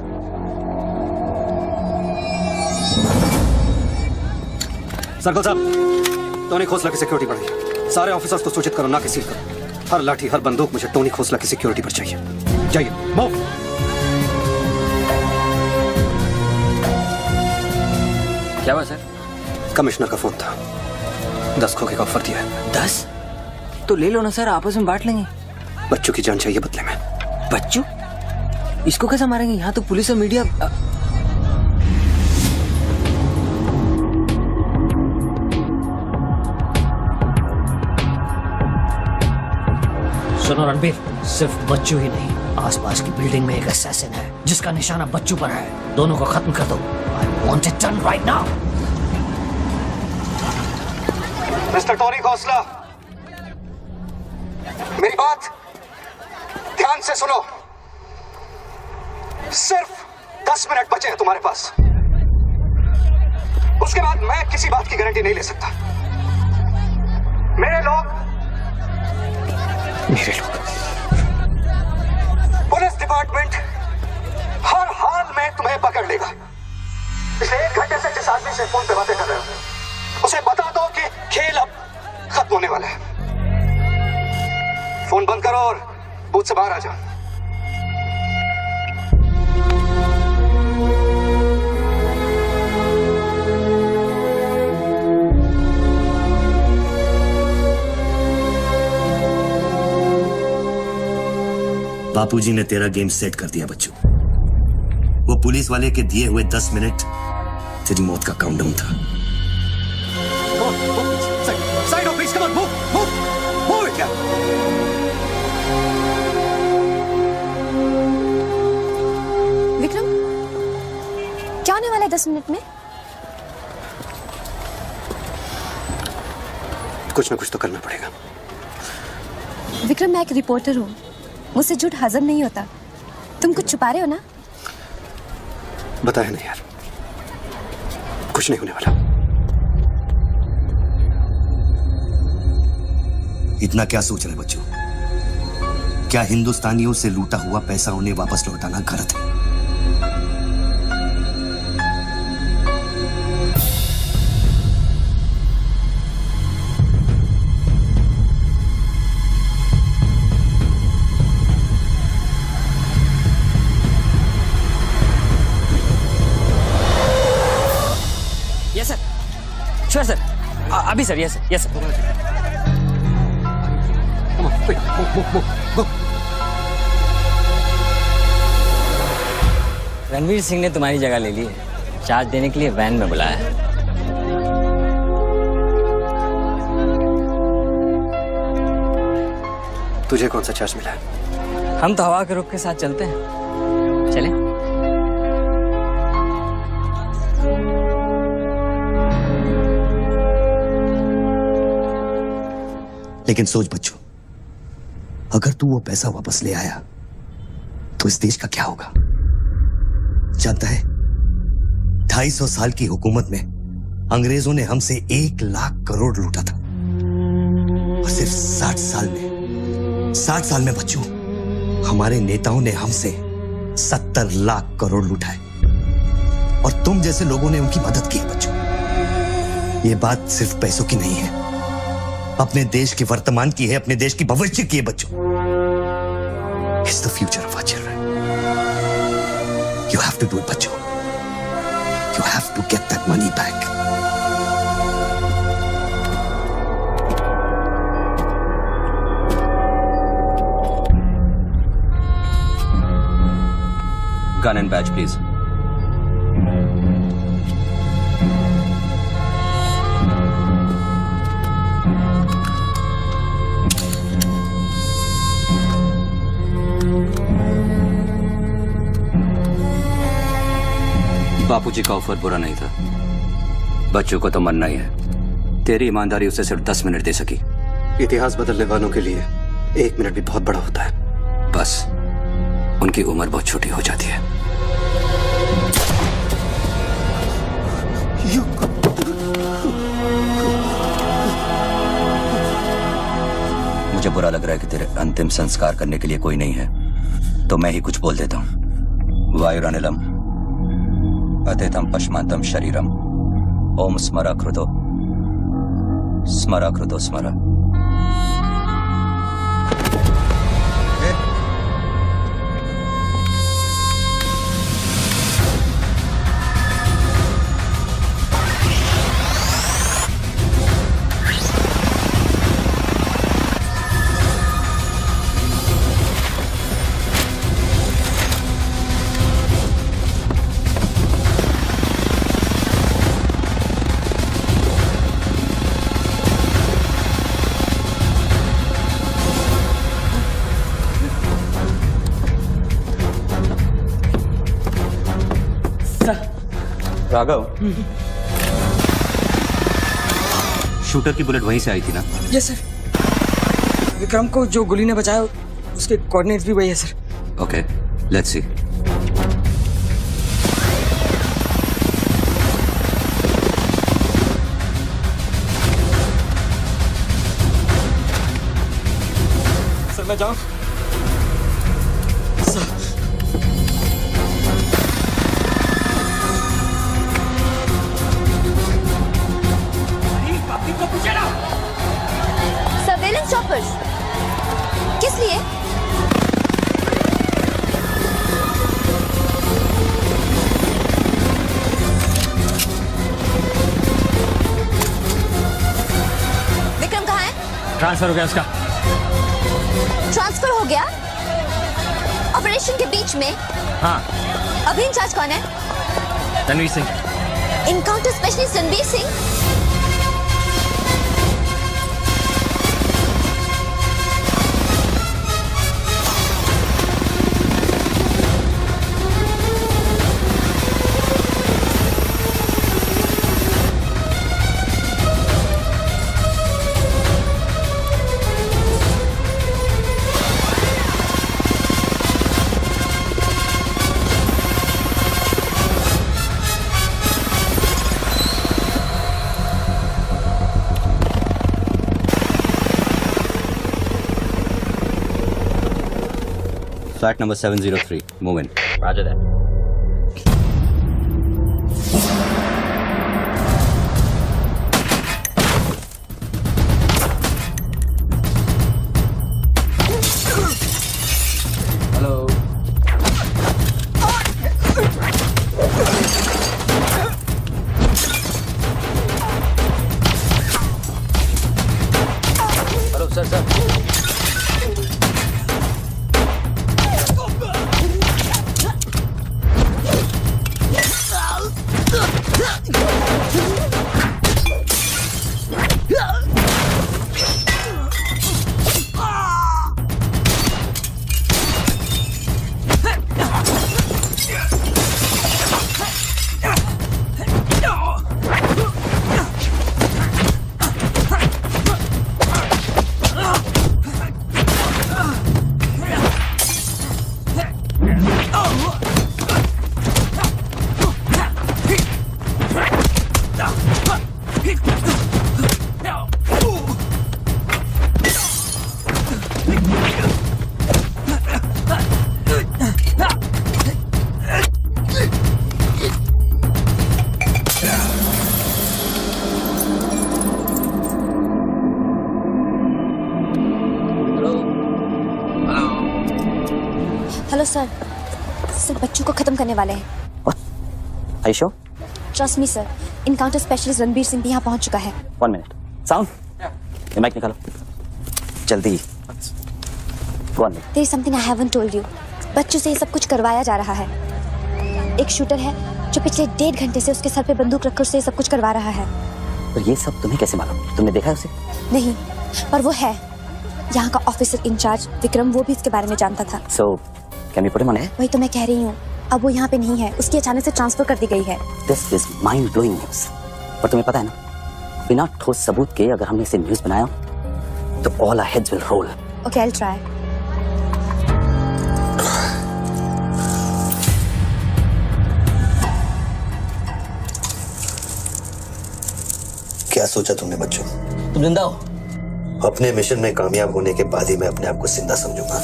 सर्कल साहब, टोनी खोसला की सिक्योरिटी बढ़ाइए। सारे ऑफिसर्स को सूचित करो, ना कि सील करो। हर लाठी हर बंदूक मुझे टोनी खोसला की सिक्योरिटी पर चाहिए। जाइए, मूव। क्या हुआ सर? कमिश्नर का फोन था, 10 खोखे का ऑफर दिया है। 10? तो ले लो ना सर, आपस में बांट लेंगे। बच्चों की जान चाहिए बदले में। बच्चू? इसको कैसे मारेंगे? यहाँ तो पुलिस और मीडिया। सुनो रणबीर, सिर्फ बच्चू ही नहीं, आसपास की बिल्डिंग में एक असैसिन है जिसका निशाना बच्चू पर है। दोनों को खत्म कर दो। I want it done right now. Mister Tony Khosla, मेरी बात ध्यान से सुनो। सिर्फ 10 मिनट बचे हैं तुम्हारे पास। उसके बाद मैं किसी बात की गारंटी नहीं ले सकता। मेरे लोग पुलिस डिपार्टमेंट हर हाल में तुम्हें पकड़ लेगा। पिछले 1 घंटे से जिस आदमी से फोन पे बातें कर रहे हो उसे बता दो कि खेल अब खत्म होने वाला है। फोन बंद करो और बूथ से बाहर आ जाओ। बापूजी ने तेरा गेम सेट कर दिया बच्चों। वो पुलिस वाले के दिए हुए 10 मिनट तेरी मौत का काउंटडाउन था। Side of please, come on, move it, yeah. Vikram, क्या होने वाला है 10 मिनट में? कुछ ना कुछ तो करना पड़ेगा। विक्रम, मैं एक रिपोर्टर हूँ, मुझसे झूठ हजम नहीं होता। तुम कुछ छुपा रहे हो ना? बताया नहीं यार, कुछ नहीं होने वाला। इतना क्या सोच रहे बच्चों? क्या हिंदुस्तानियों से लूटा हुआ पैसा उन्हें वापस लौटाना गलत है? यस सर, श्योर सर, अभी sir, yes sir, yes sir. Ranveer Singh ने तुम्हारी जगह ले ली है, चार्ज देने के लिए वैन में बुलाया है। तुझे कौन सा चार्ज मिला है? हम तो हवा के रुख के साथ चलते हैं, चलें? लेकिन सोच बच्चों, अगर तू वो पैसा वापस ले आया तो इस देश का क्या होगा? जानता है, 250 साल की हुकूमत में अंग्रेजों ने हमसे 1 लाख करोड़ लूटा था, और सिर्फ 60 साल में बच्चों, हमारे नेताओं ने हमसे 70 लाख करोड़ लूटाए, और तुम जैसे लोगों ने उनकी मदद की है बच्चों। ये बात सिर्फ पैसों की नहीं है, अपने देश के वर्तमान की है, अपने देश की भविष्य की है बच्चों। It's the future of our children. You have to do it, बच्चों. You have to get that money back. Gun and badge, please. बापूजी का ऑफर बुरा नहीं था, बच्चों को तो मरना ही है। तेरी ईमानदारी उसे सिर्फ 10 मिनट दे सकी। इतिहास बदलने वालों के लिए 1 मिनट भी बहुत बड़ा होता है। बस उनकी उम्र बहुत छोटी हो जाती है। मुझे बुरा लग रहा है कि तेरे अंतिम संस्कार करने के लिए कोई नहीं है, तो मैं ही कुछ बोल देता हूँ। वायुरनिलम अतिथम पश्मांतम शरीरम ओम स्मरा कृतो स्मरा। राघव, शूटर की बुलेट वहीं से आई थी ना? Yes sir. विक्रम को जो गोली ने बचाया उसके कोऑर्डिनेट्स भी वही है sir. Okay, let's see. Sir मैं जाऊं? सर्वेलेंस चॉपर्स किस लिए? विक्रम कहाँ है? ट्रांसफर हो गया उसका। ट्रांसफर हो गया? ऑपरेशन के बीच में? हाँ। अभी इंचार्ज कौन है? Ranveer Singh. Encounter specialist Ranveer Singh? Flat number 703. Move in. Roger that. Hello hello sir hello sir. Sir बच्चों को खत्म करने वाले हैं। आयशो trust me sir, encounter specialist Ranbir Singh भी यहाँ पहुँच चुका है। 1 मिनट। साउंड, ये माइक निकालो जल्दी। Go on. There is something I haven't told you. बच्चों से ये सब कुछ करवाया जा रहा है। एक शूटर है जो पिछले 1.5 घंटे से उसके सर पे बंदूक रखकर उससे ये सब कुछ करवा रहा है। पर ये सब तुम्हें कैसे मालूम? तुमने देखा है उसे? नहीं, पर वो है। यहाँ का ऑफिसर इंचार्ज विक्रम, वो भी इसके बारे में जानता था। So, can we put him on air? वही तो मैं कह रही हूँ, अब वो यहाँ पे नहीं है, उसकी अचानक से ट्रांसफर कर दी गई है। This is mind blowing news. पर तुम्हें पता है ना, बिना ठोस सबूत के अगर हमने इसे न्यूज बनाया तो all our heads will roll. Okay, I'll try. क्या सोचा तुमने बच्चों? तुम जिंदा हो? अपने मिशन में कामयाब होने के बाद ही मैं अपने आप को जिंदा समझूंगा।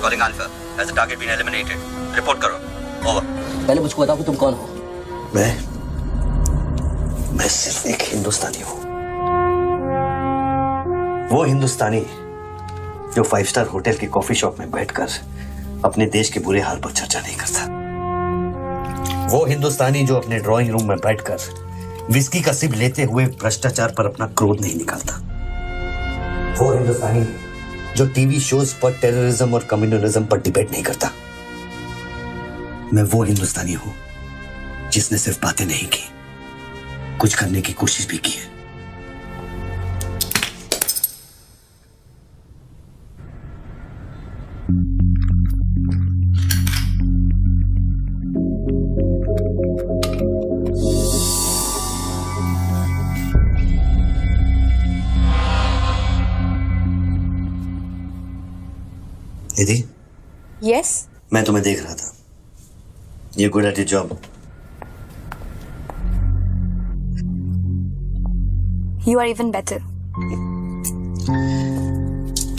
Calling Alpha. Has the target been eliminated? Report करो. Over. पहले मुझको बताओ कि तुम कौन हो? मैं सिर्फ एक हिंदुस्तानी हूँ। वो हिंदुस्तानी जो 5 स्टार होटल के कॉफी शॉप में बैठकर अपने देश के बुरे हाल पर चर्चा नहीं करता। वो हिंदुस्तानी जो अपने ड्राइंग रूम में बैठकर विस्की का सिप लेते हुए भ्रष्टाचार पर अपना क्रोध नहीं निकालता। वो हिंदुस्तानी जो टीवी शोज पर टेररिज्म और कम्युनलिज्म पर डिबेट नहीं करता। मैं वो हिंदुस्तानी हूं जिसने सिर्फ बातें नहीं की, कुछ करने की कोशिश भी की है। निधि, Yes. मैं तुम्हें देख रहा था। You're good at your job. You are even better.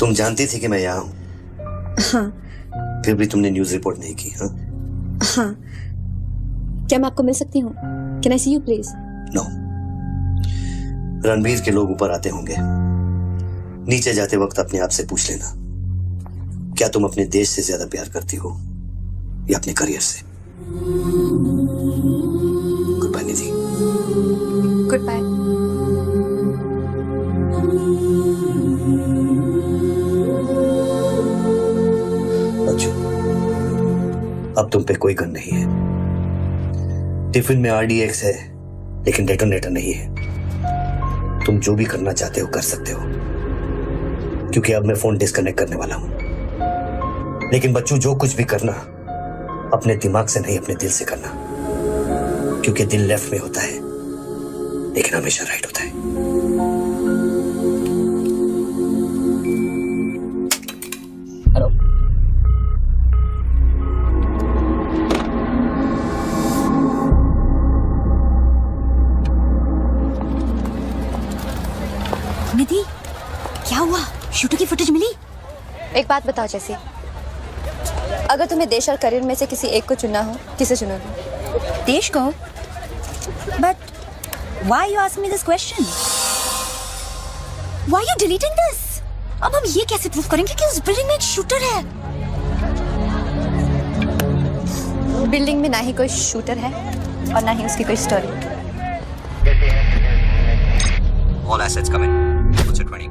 तुम जानती थी कि मैं यहाँ हूँ। हाँ। फिर भी तुमने न्यूज रिपोर्ट नहीं की, हाँ? हाँ। क्या मैं आपको मिल सकती हूँ? Can I see you please? No. Ranbir के लोग ऊपर आते होंगे। नीचे जाते वक्त अपने आप से पूछ लेना, क्या तुम अपने देश से ज्यादा प्यार करती हो या अपने करियर से? Goodbye Nidhi. Goodbye. बच्चों, अब तुम पे कोई गन नहीं है। टिफिन में RDX है लेकिन डेटोनेटर नहीं है। तुम जो भी करना चाहते हो कर सकते हो, क्योंकि अब मैं फोन डिस्कनेक्ट करने वाला हूं। लेकिन बच्चों, जो कुछ भी करना अपने दिमाग से नहीं, अपने दिल से करना, क्योंकि दिल लेफ्ट में होता है लेकिन हमेशा राइट होता है। हेलो। शूटर की फुटेज मिली? एक बात बताओ जैसी, अगर तुम्हें देश और करियर में से किसी एक को चुनना हो, किसे चुनोगे? देश को? But why you ask me this question? Why you deleting this? अब हम ये कैसे प्रूव करेंगे कि उस बिल्डिंग में एक शूटर है? बिल्डिंग में ना ही कोई शूटर है और ना ही उसकी कोई story. All assets come in. What's your 20?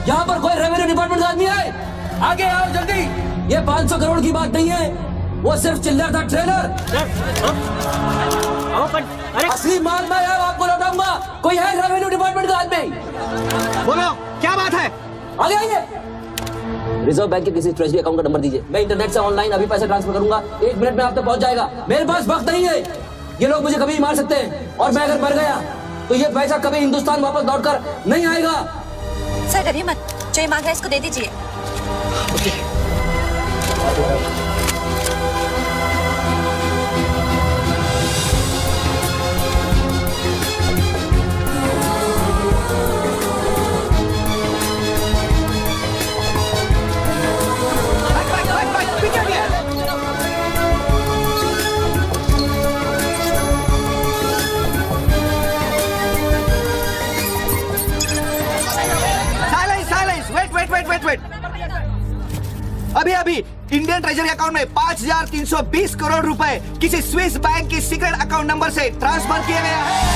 यहाँ पर कोई रेवेन्यू डिपार्टमेंट का आदमी है? आगे आओ जल्दी। ये 500 करोड़ की बात नहीं है, वो सिर्फ चिल्लर था, ट्रेलर। असली माल मैं आपको लौटाऊंगा। कोई है रेवेन्यू डिपार्टमेंट का आदमी? बोलो क्या बात है? आगे आइए। रिजर्व बैंक के किसी ट्रेजरी अकाउंट का नंबर दीजिए, मैं इंटरनेट से ऑनलाइन अभी पैसे ट्रांसफर करूंगा। 1 मिनट में आप तक पहुंच जाएगा। मेरे पास वक्त नहीं है, ये लोग मुझे कभी मार सकते हैं और मैं अगर मर गया तो ये पैसा कभी हिंदुस्तान वापस लौटकर नहीं आएगा। सर डरिए मत, जो ये मांग रहा है इसको दे दीजिए। वेट। अभी इंडियन ट्रेजरी अकाउंट में 5,320 करोड़ रुपए किसी स्विस बैंक के सीक्रेट अकाउंट नंबर से ट्रांसफर किए गए हैं।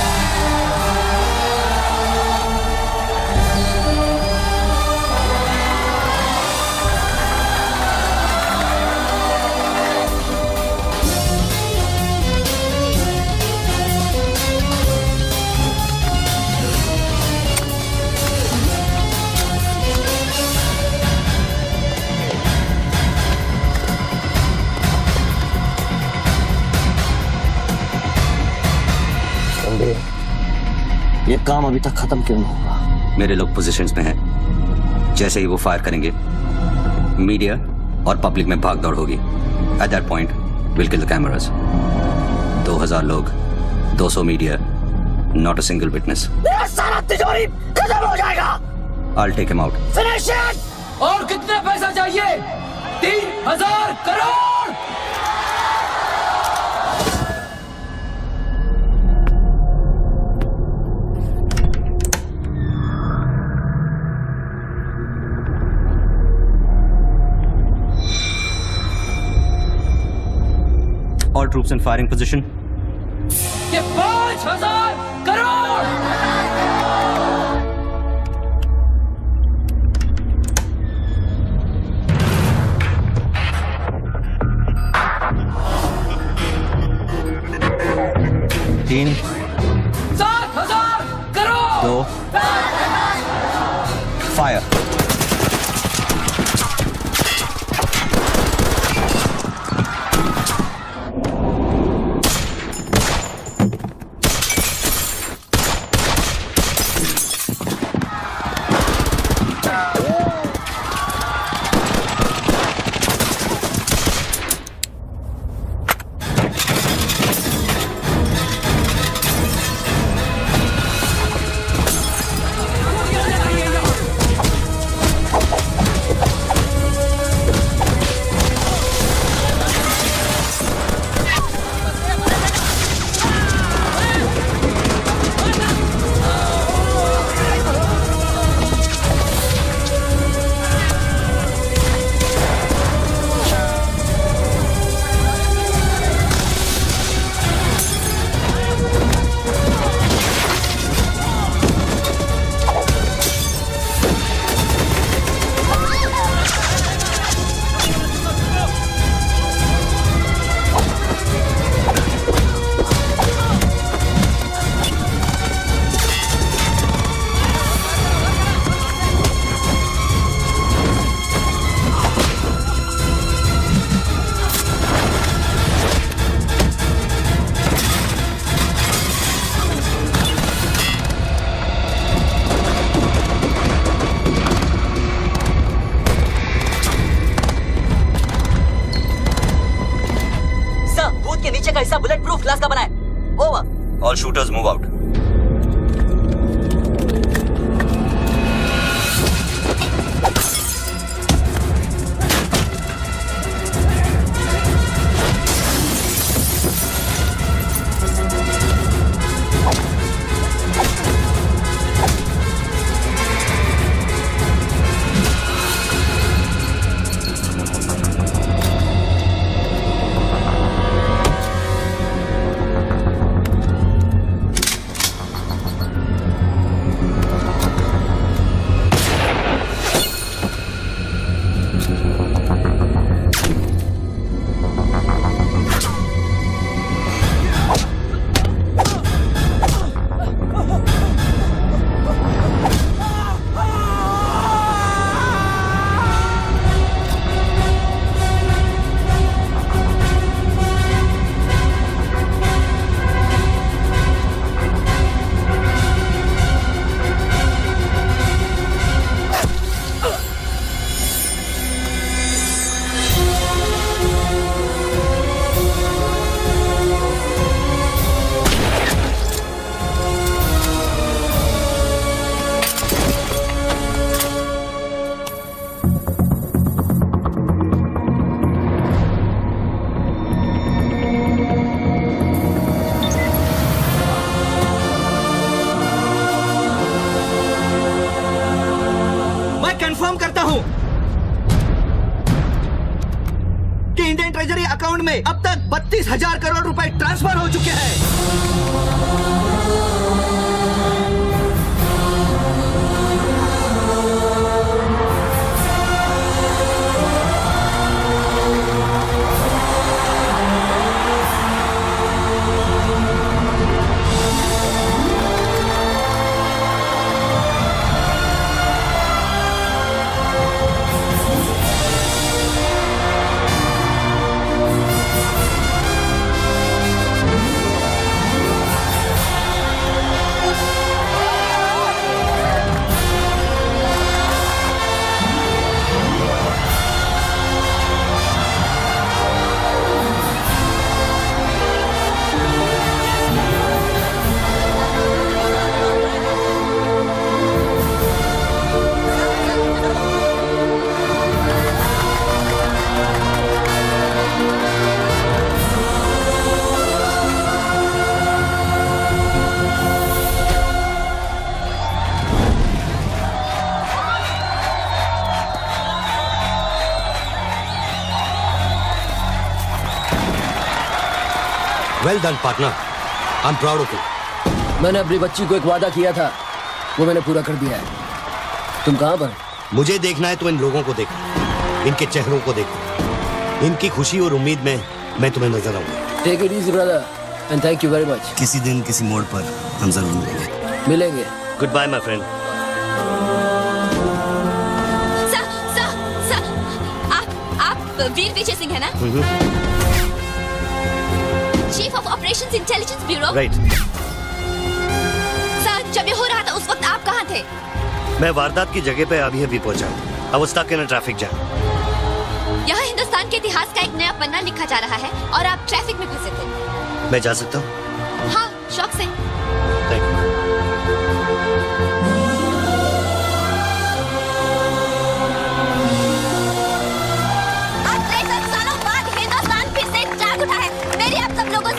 ये काम अभी तक खत्म क्यों नहीं हुआ? मेरे लोग पोजीशंस में हैं। जैसे ही वो फायर करेंगे मीडिया और पब्लिक में भाग दौड़ होगी। At that point will kill the cameras. 2000 लोग, 200 media, not a single witness. मेरा सारा तिजोरी खत्म हो जाएगा। I'll take him out. Finish it. और कितना पैसा चाहिए? 3000 crore. All troops in firing position. ये 5000 करोड़। तीन 7000 करोड़। 2 फायर। क्लास का बना है। Over. All shooters move out. Confirm करता हूं कि इंडियन ट्रेजरी अकाउंट में अब तक 32,000 करोड़ रुपए ट्रांसफर हो चुके हैं। Well done, partner. I'm proud of you. मैंने अपनी बच्ची को एक वादा किया था, वो मैंने पूरा कर दिया है। तुम कहाँ पर? मुझे देखना है तो इन लोगों को देखो, इनके चेहरों को देखो, इनकी खुशी और उम्मीद में मैं तुम्हें नजर आऊंगा। Take it easy, brother, and thank you very much. किसी दिन किसी मोड़ पर हम जरूर मिलेंगे। मिलेंगे। Goodbye, my friend. सर, आप वीर विजय सिंह है ना? Chief of operations intelligence bureau. Right. Sir, जब ये हो रहा था उस वक्त आप कहाँ थे? मैं वारदात की जगह पे अभी पहुंचा। I was stuck in a traffic jam. यहाँ हिंदुस्तान के इतिहास का एक नया पन्ना लिखा जा रहा है और आप ट्रैफिक में फंसे थे। मैं जा सकता हूँ? हाँ, शौक से। Thank you.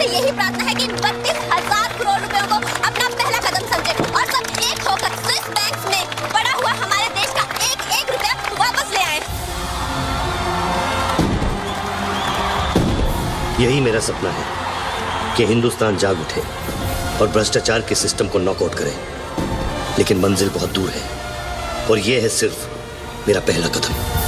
यही प्रार्थना है कि 32,000 करोड़ रुपयों को अपना पहला कदम समझे और सब एक होकर स्विस बैंक्स में पड़ा हुआ हमारे देश का एक रुपया वापस ले आए। यही मेरा सपना है कि हिंदुस्तान जाग उठे और भ्रष्टाचार के सिस्टम को नॉकआउट करे, लेकिन मंजिल बहुत दूर है और यह है सिर्फ मेरा पहला कदम।